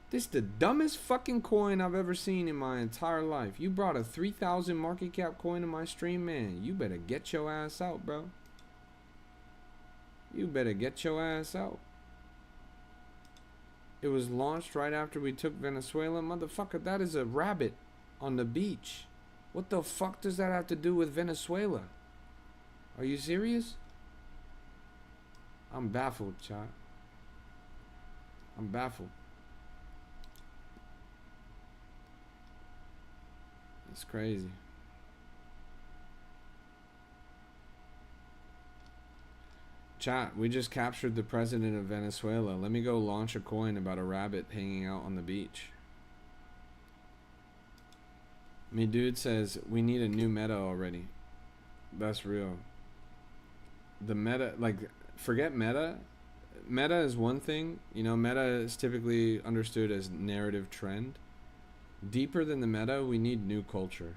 This the dumbest fucking coin I've ever seen in my entire life. You brought a 3,000 market cap coin to my stream, man. You better get your ass out, bro. You better get your ass out. It was launched right after we took Venezuela. Motherfucker, that is a rabbit on the beach. What the fuck does that have to do with Venezuela? Are you serious? I'm baffled, chat. I'm baffled. It's crazy. Chat, we just captured the president of Venezuela. Let me go launch a coin about a rabbit hanging out on the beach. Me dude says we need a new meta already. That's real. The meta, like, forget meta. Meta is one thing. You know, meta is typically understood as narrative trend. Deeper than the meta, we need new culture.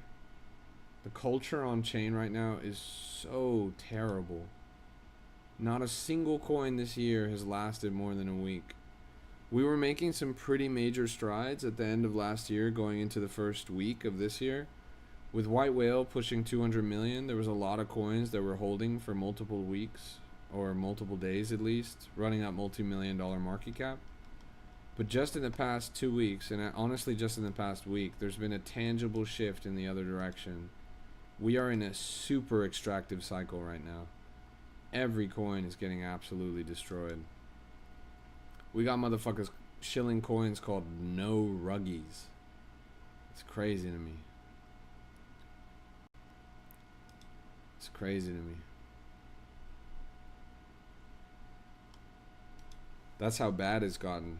The culture on chain right now is so terrible. Not a single coin this year has lasted more than a week. We were making some pretty major strides at the end of last year going into the first week of this year. With White Whale pushing 200 million, there was a lot of coins that were holding for multiple weeks, or multiple days at least, running at multi-million-dollar market cap. But just in the past 2 weeks, and honestly just in the past week, there's been a tangible shift in the other direction. We are in a super extractive cycle right now. Every coin is getting absolutely destroyed. We got motherfuckers shilling coins called no ruggies. It's crazy to me. It's crazy to me. That's how bad it's gotten.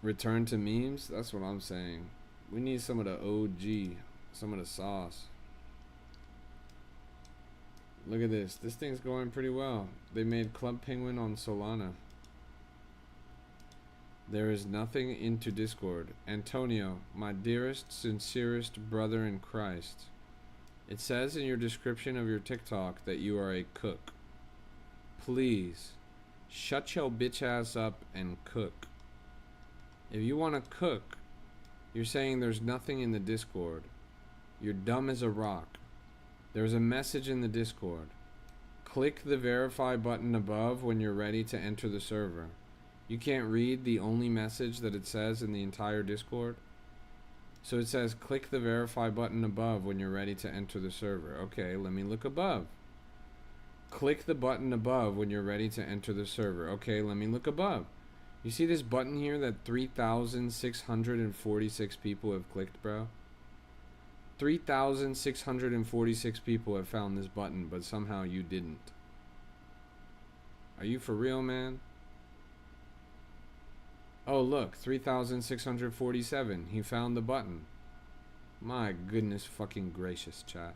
Return to memes? That's what I'm saying. We need some of the OG, some of the sauce. Look at this. This thing's going pretty well. They made Club Penguin on Solana. There is nothing into Discord. Antonio, my dearest, sincerest brother in Christ. It says in your description of your TikTok that you are a cook. Please, shut your bitch ass up and cook. If you want to cook, you're saying there's nothing in the Discord. You're dumb as a rock. There's a message in the Discord. Click the verify button above when you're ready to enter the server. You can't read the only message that it says in the entire Discord. So it says click the verify button above when you're ready to enter the server. Okay, let me look above. Click the button above when you're ready to enter the server. Okay, let me look above. You see this button here that 3,646 people have clicked, bro? 3,646 people have found this button, but somehow you didn't. Are you for real, man? Oh, look, 3,647. He found the button. My goodness fucking gracious, chat.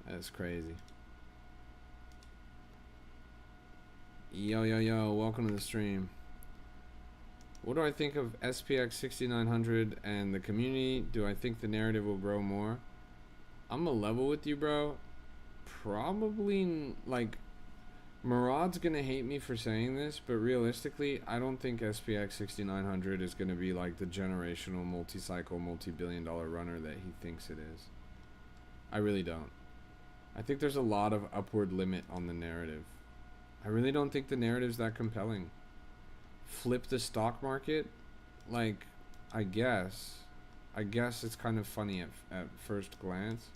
That's crazy. Yo, yo, yo, welcome to the stream. What do I think of SPX 6900 and the community? Do I think the narrative will grow more? I'm gonna level with you, bro. Probably, like, Murad's gonna hate me for saying this, but realistically, I don't think SPX 6900 is gonna be like the generational multi-cycle, multi-billion-dollar runner that he thinks it is. I really don't. I think there's a lot of upward limit on the narrative. I really don't think the narrative's that compelling. Flip the stock market, like, I guess it's kind of funny at first glance,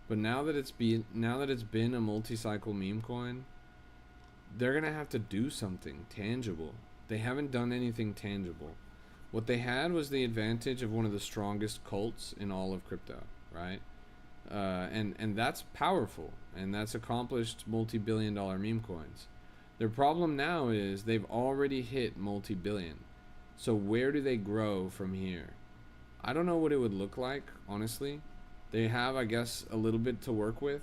but now that it's been a multi-cycle meme coin, they're gonna have to do something tangible. They haven't done anything tangible. What they had was the advantage of one of the strongest cults in all of crypto, right? And that's powerful, and that's accomplished multi-billion-dollar meme coins. Their problem now is they've already hit multi-billion. So where do they grow from here? I don't know what it would look like, honestly. They have, I guess, a little bit to work with.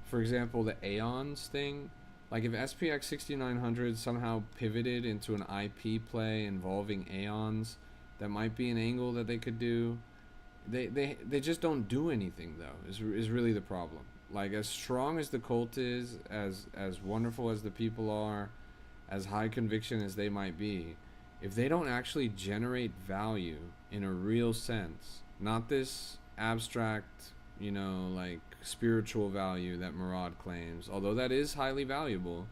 For example, the Aeons thing. Like, if SPX 6900 somehow pivoted into an IP play involving Aeons, that might be an angle that they could do. They just don't do anything, though, is really the problem. Like, as strong as the cult is, as wonderful as the people are, as high conviction as they might be, if they don't actually generate value in a real sense, not this abstract, you know, like, spiritual value that Murad claims, although that is highly valuable,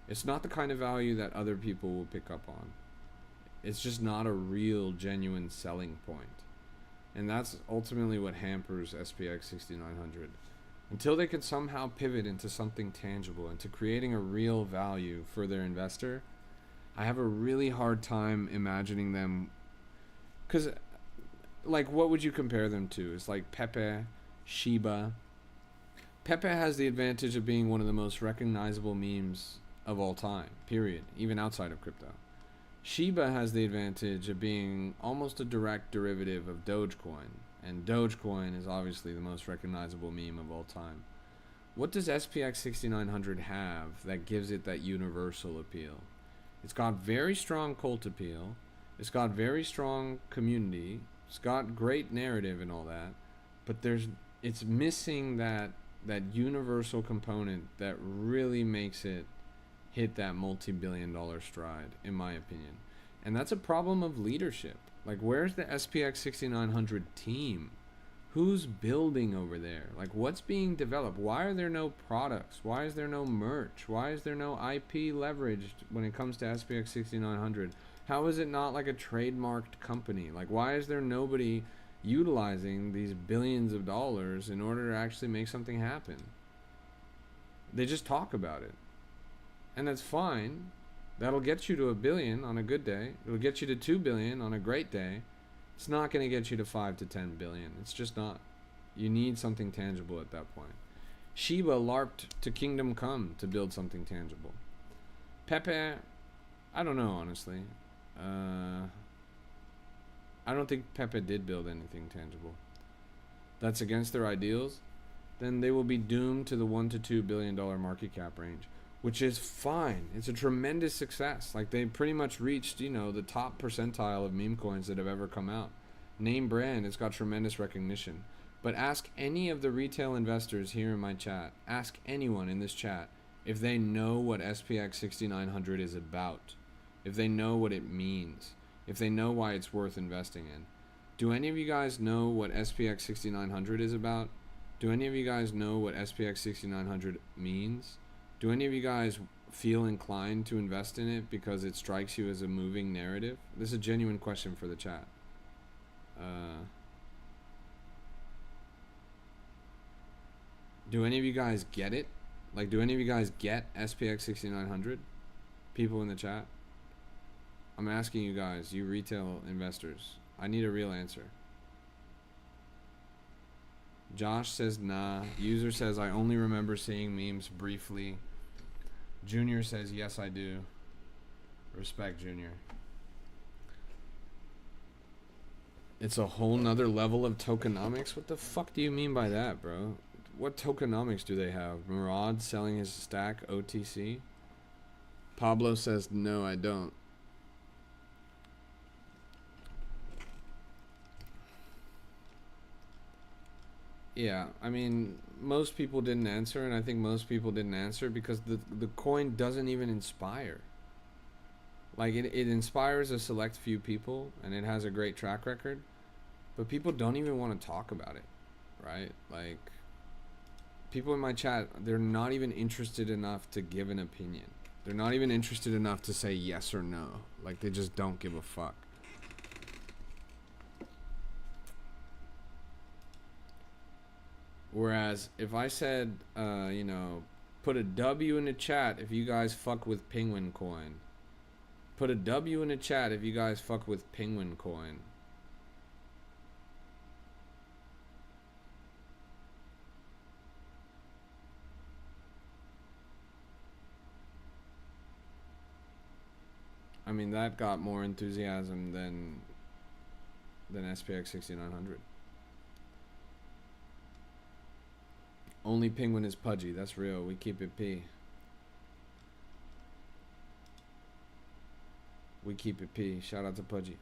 it's not the kind of value that other people will pick up on. It's just not a real, genuine selling point. And that's ultimately what hampers SPX 6900. Until they can somehow pivot into something tangible, into creating a real value for their investor, I have a really hard time imagining them. Because, like, what would you compare them to? It's like Pepe, Shiba. Pepe has the advantage of being one of the most recognizable memes of all time, period, even outside of crypto. Shiba has the advantage of being almost a direct derivative of Dogecoin, and Dogecoin is obviously the most recognizable meme of all time. What does SPX 6900 have that gives it that universal appeal? It's got very strong cult appeal, it's got very strong community, it's got great narrative and all that, but it's missing that universal component that really makes it hit that multi-billion-dollar stride, in my opinion. And that's a problem of leadership. Like, where's the SPX 6900 team? Who's building over there? Like, what's being developed? Why are there no products? Why is there no merch? Why is there no IP leveraged when it comes to SPX 6900? How is it not like a trademarked company? Like, why is there nobody utilizing these billions of dollars in order to actually make something happen? They just talk about it. And that's fine. That'll get you to $1 billion on a good day. It'll get you to $2 billion on a great day. It's not going to get you to $5 to $10 billion. It's just not. You need something tangible at that point. Shiba LARPed to Kingdom Come to build something tangible. Pepe, I don't know, honestly. I don't think Pepe did build anything tangible. That's against their ideals. Then they will be doomed to the $1 to $2 billion market cap range, which is fine. It's a tremendous success. Like, they pretty much reached, you know, the top percentile of meme coins that have ever come out. Name brand, it's got tremendous recognition. But ask any of the retail investors here in my chat, ask anyone in this chat if they know what SPX 6900 is about, if they know what it means, if they know why it's worth investing in. Do any of you guys know what SPX 6900 is about? Do any of you guys know what SPX 6900 means? Do any of you guys feel inclined to invest in it because it strikes you as a moving narrative? This is a genuine question for the chat. Do any of you guys get it? Like, do any of you guys get SPX 6900? People in the chat? I'm asking you guys, you retail investors. I need a real answer. Josh says nah. User says I only remember seeing memes briefly. Junior says yes I do. Respect, Junior. It's a whole nother level of tokenomics? What the fuck do you mean by that, bro? What tokenomics do they have? Murad selling his stack OTC? Pablo says no I don't. Yeah, I mean, most people didn't answer, and I think most people didn't answer because the coin doesn't even inspire. Like, it inspires a select few people, and it has a great track record, but people don't even want to talk about it, right? Like, people in my chat, they're not even interested enough to give an opinion. They're not even interested enough to say yes or no. Like, they just don't give a fuck. Whereas if I said, you know, put a W in the chat if you guys fuck with Penguin Coin. Put a W in the chat if you guys fuck with Penguin Coin. I mean, that got more enthusiasm than SPX 6900. Only Penguin is pudgy. That's real. We keep it P. We keep it P. Shout out to Pudgy.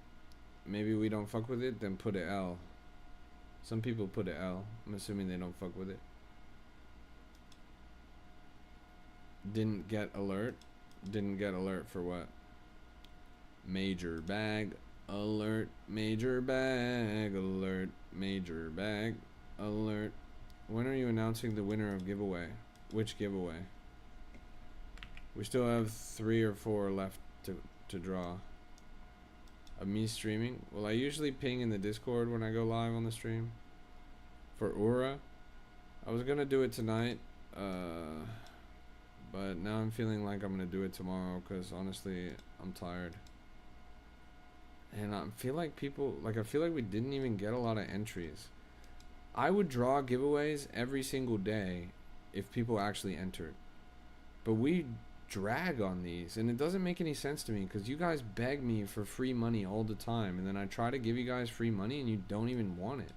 Maybe we don't fuck with it, then put a L. Some people put a L. I'm assuming they don't fuck with it. Didn't get alert. Didn't get alert for what? Major bag alert. Major bag alert. Major bag alert. When are you announcing the winner of giveaway? Which giveaway? We still have 3 or 4 left to draw. Of me streaming? Well, I usually ping in the Discord when I go live on the stream. For Ura, I was gonna do it tonight, but now I'm feeling like I'm gonna do it tomorrow because honestly, I'm tired. And I feel like I feel like we didn't even get a lot of entries. I would draw giveaways every single day if people actually entered. But we drag on these, and it doesn't make any sense to me because you guys beg me for free money all the time, and then I try to give you guys free money and you don't even want it.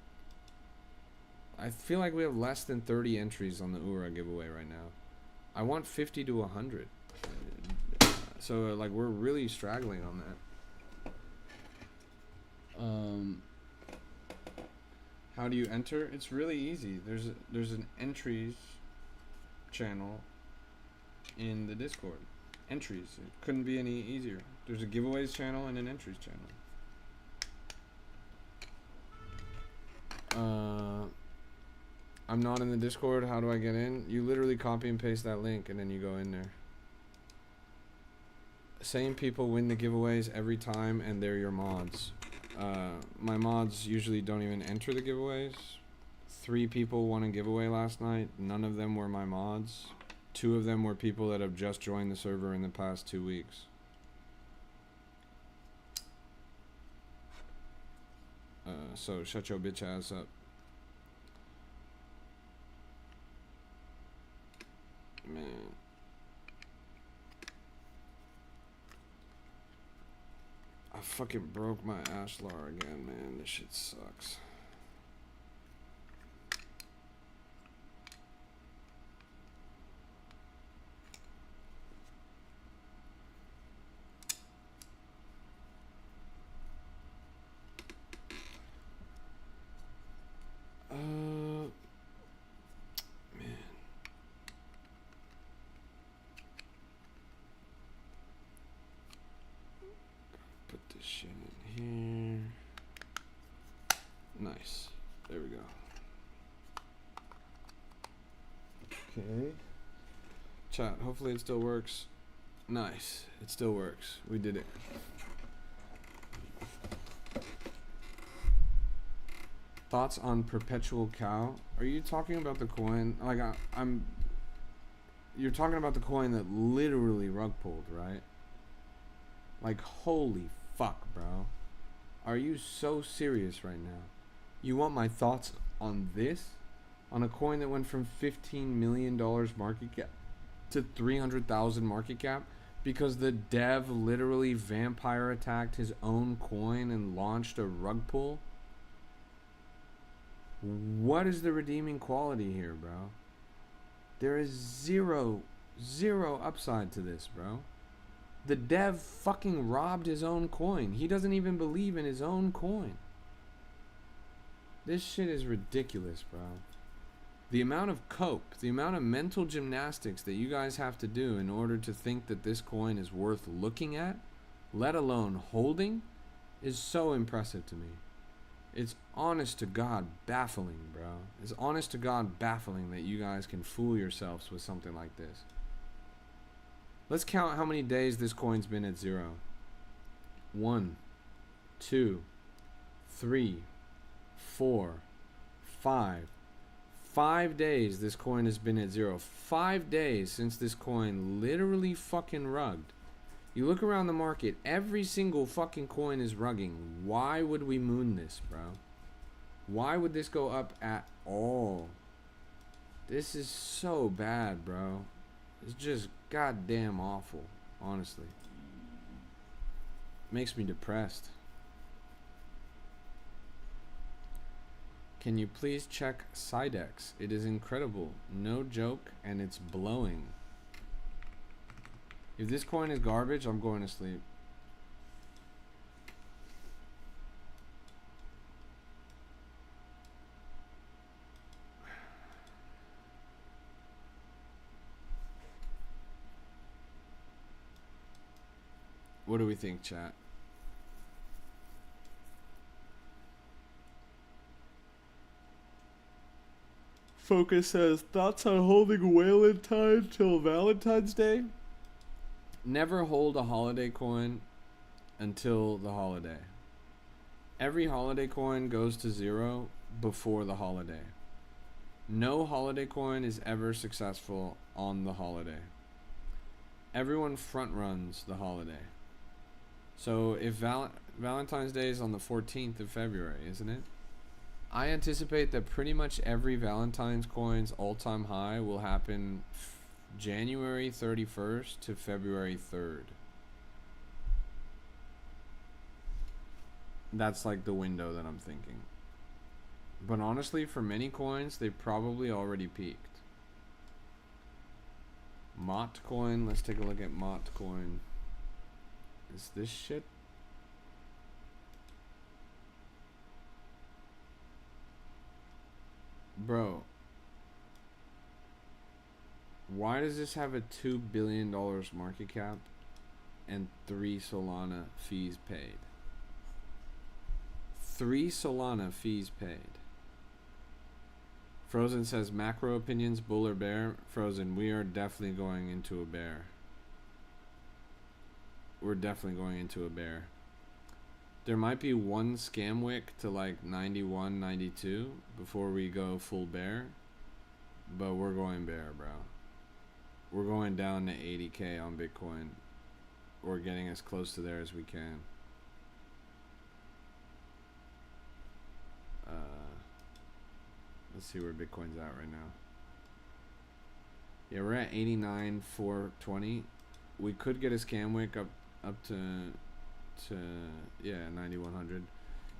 I feel like we have less than 30 entries on the Ura giveaway right now. I want 50 to 100. So, like, we're really straggling on that. How do you enter? It's really easy. There's an entries channel in the Discord. Entries. It couldn't be any easier. There's a giveaways channel and an entries channel. I'm not in the Discord. How do I get in? You literally copy and paste that link and then you go in there. Same people win the giveaways every time and they're your mods. My mods usually don't even enter the giveaways. 3 people won a giveaway last night. None of them were my mods. 2 of them were people that have just joined the server in the past 2 weeks. So shut your bitch ass up. fucking broke my Ashlar again, man. This shit sucks. Man. Put this shit in here. Nice. There we go. Okay. Chat, hopefully it still works. Nice. It still works. We did it. Thoughts on perpetual cow? Are you talking about the coin? Like I'm. You're talking about the coin that literally rug pulled, right? Like holy fuck, bro. Are you so serious right now? You want my thoughts on this? On a coin that went from $15 million market cap to 300,000 market cap because the dev literally vampire attacked his own coin and launched a rug pull? What is the redeeming quality here, bro? There is zero upside to this, bro. The dev fucking robbed his own coin. He doesn't even believe in his own coin. This shit is ridiculous, bro. The amount of cope, the amount of mental gymnastics that you guys have to do in order to think that this coin is worth looking at, let alone holding, is so impressive to me. It's honest to God baffling, bro. It's honest to God baffling that you guys can fool yourselves with something like this. Let's count how many days this coin's been at zero. 1, 2, 3, 4, 5. 5 days this coin has been at zero. 5 days since this coin literally fucking rugged. You look around the market, every single fucking coin is rugging. Why would we moon this, bro? Why would this go up at all? This is so bad, bro. It's just goddamn awful, honestly. Makes me depressed. Can you please check Sidex? It is incredible. No joke, and it's blowing. If this coin is garbage, I'm going to sleep. What do we think, chat? Focus says, thoughts on holding Valentine till Valentine's Day? Never hold a holiday coin until the holiday. Every holiday coin goes to zero before the holiday. No holiday coin is ever successful on the holiday. Everyone front runs the holiday. So if Valentine's Day is on the 14th of February, isn't it? I anticipate that pretty much every Valentine's coin's all-time high will happen January 31st to February 3rd. That's like the window that I'm thinking. But honestly, for many coins, they probably already peaked. Mott coin, let's take a look at Mott coin. Is this shit? Bro. Why does this have a $2 billion market cap and 3 Solana fees paid? 3 Solana fees paid. Frozen says macro opinions, bull or bear? Frozen, we are definitely going into a bear. We're definitely going into a bear. There might be one scam wick to like 91, 92 before we go full bear. But we're going bear, bro. We're going down to 80K on Bitcoin. We're getting as close to there as we can. Let's see where Bitcoin's at right now. Yeah, we're at 89,420. We could get a scam wick up to to, yeah, 9100.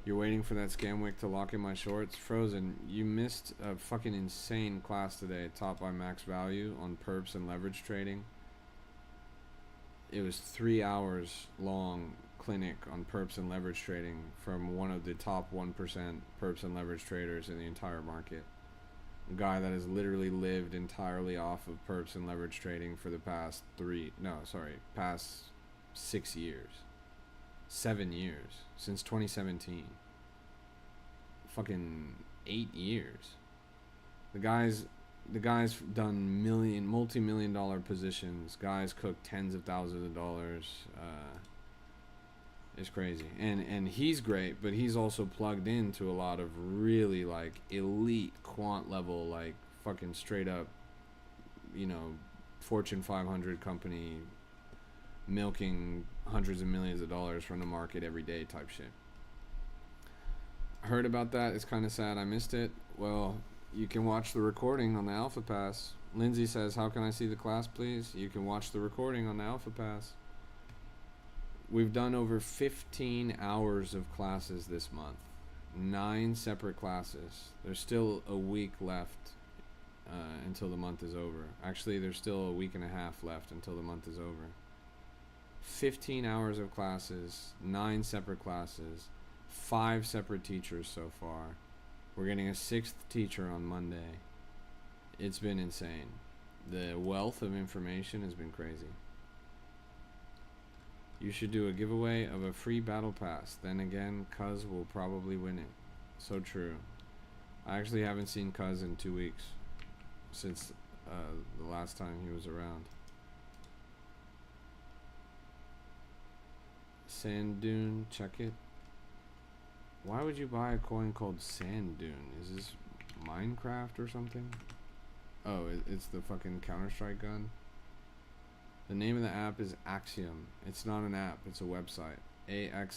You're waiting for that scam wick to lock in my shorts. Frozen, you missed a fucking insane class today, taught by Max Value on perps and leverage trading. It was 3 hours long clinic on perps and leverage trading from one of the top 1% perps and leverage traders in the entire market. A guy that has literally lived entirely off of perps and leverage trading for the past past 6 years. 7 years. Since 2017. Fucking 8 years. The guy's done multi-million-dollar positions. Guys cook tens of thousands of dollars. It's crazy. And he's great, but he's also plugged into a lot of really like elite quant level, like fucking straight up, you know, Fortune 500 company milking hundreds of millions of dollars from the market every day type shit. Heard about that. It's kind of sad I missed it. Well, you can watch the recording on the Alpha Pass. Lindsay says, how can I see the class, please? You can watch the recording on the Alpha Pass. We've done over 15 hours of classes this month. 9 separate classes. There's still a week left until the month is over. Actually, there's still a week and a half left until the month is over. 15 hours of classes, 9 separate classes, 5 separate teachers so far. We're getting a 6th teacher on Monday. It's been insane. The wealth of information has been crazy. You should do a giveaway of a free battle pass. Then again, Cuz will probably win it. So true. I actually haven't seen Cuz in 2 weeks. Since the last time he was around. Sand Dune, check it. Why would you buy a coin called Sand Dune? Is this Minecraft or something? Oh, it's the fucking Counter-Strike gun. The name of the app is Axiom. It's not an app, it's a website. AXIOM.trade.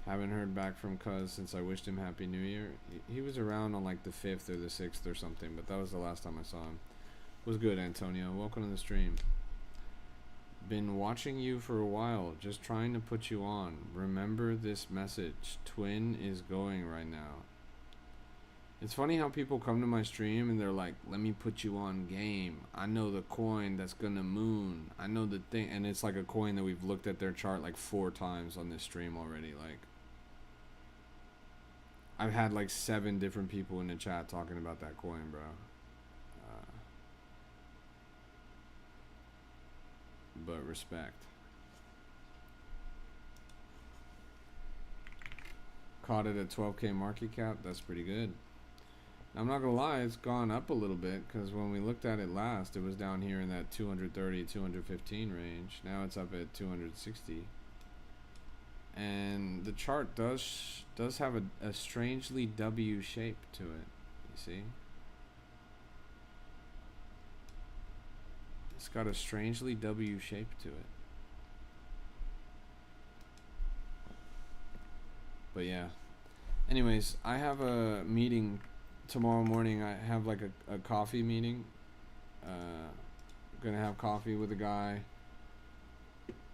Haven't heard back from Cuz since I wished him Happy New Year. He was around on like the 5th or the 6th or something, but that was the last time I saw him. Was good, Antonio. Welcome to the stream. Been watching you for a while, just trying to put you on. Remember this message. Twin is going right now. It's funny how people come to my stream and they're like, let me put you on game. I know the coin that's gonna moon. I know the thing. And it's like a coin that we've looked at their chart like 4 times on this stream already. Like, I've had like 7 different people in the chat talking about that coin, bro. But respect. Caught it at 12k market cap. That's pretty good. I'm not gonna lie, it's gone up a little bit because when we looked at it last, it was down here in that 230, 215 range. Now it's up at 260. And the chart does have a strangely W shape to it. You see? It's got a strangely W shape to it. But yeah. Anyways, I have a meeting tomorrow morning. I have like a coffee meeting. Gonna have coffee with a guy.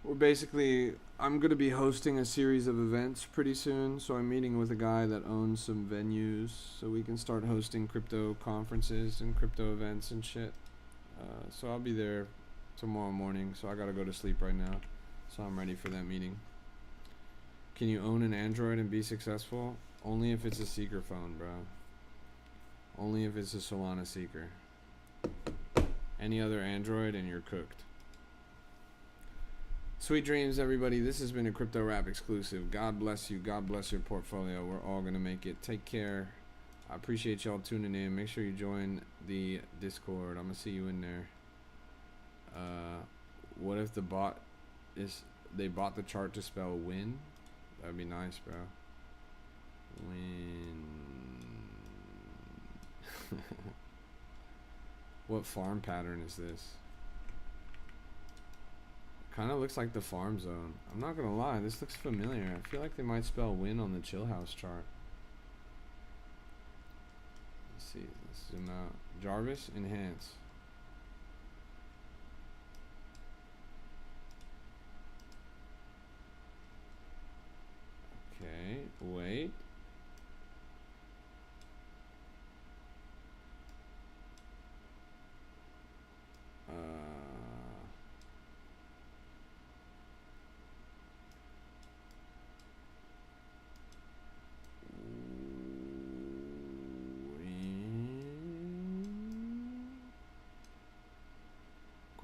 I'm gonna be hosting a series of events pretty soon. So I'm meeting with a guy that owns some venues so we can start hosting crypto conferences and crypto events and shit. So I'll be there tomorrow morning. So I gotta go to sleep right now. So I'm ready for that meeting. Can you own an Android and be successful? Only if it's a Seeker phone, bro. Only if it's a Solana Seeker. Any other Android and you're cooked. Sweet dreams, everybody. This has been a Crypto Rap exclusive. God bless you. God bless your portfolio. We're all going to make it. Take care. I appreciate y'all tuning in. Make sure you join the Discord. I'm going to see you in there. What if they bought the chart to spell win? That'd be nice, bro. Win. What farm pattern is this? Kind of looks like the farm zone. I'm not gonna lie, this looks familiar. I feel like they might spell win on the chill house chart. Let's see, let's zoom out. Jarvis, enhance.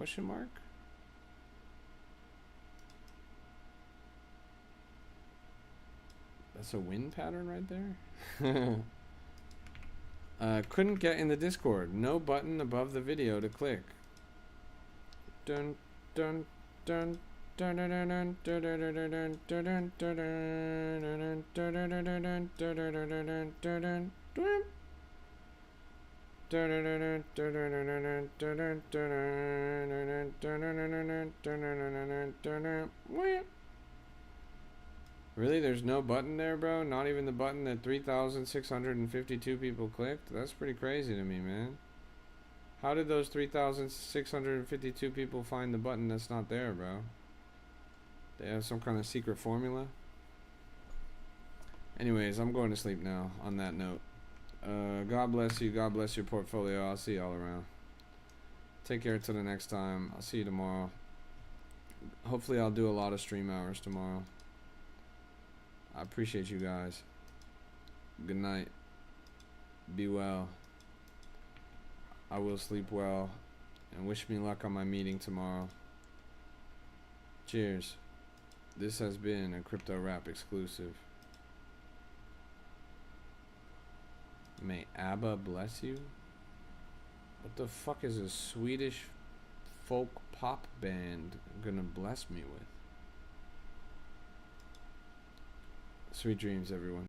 Question mark? That's a wind pattern right there. Couldn't get in the Discord. No button above the video to click. Dun dun dun dun dun dun dun dun dun dun dun. Really? There's no button there, bro? Not even the button that 3,652 people clicked? That's pretty crazy to me, man. How did those 3,652 people find the button that's not there, bro? They have some kind of secret formula? Anyways, I'm going to sleep now on that note. God bless you. God bless your portfolio. I'll see you all around. Take care till the next time. I'll see you tomorrow. Hopefully I'll do a lot of stream hours tomorrow. I appreciate you guys. Good night. Be well. I will sleep well. And wish me luck on my meeting tomorrow. Cheers. This has been a Crypto Rap exclusive. May ABBA bless you? What the fuck is a Swedish folk pop band gonna bless me with? Sweet dreams, everyone.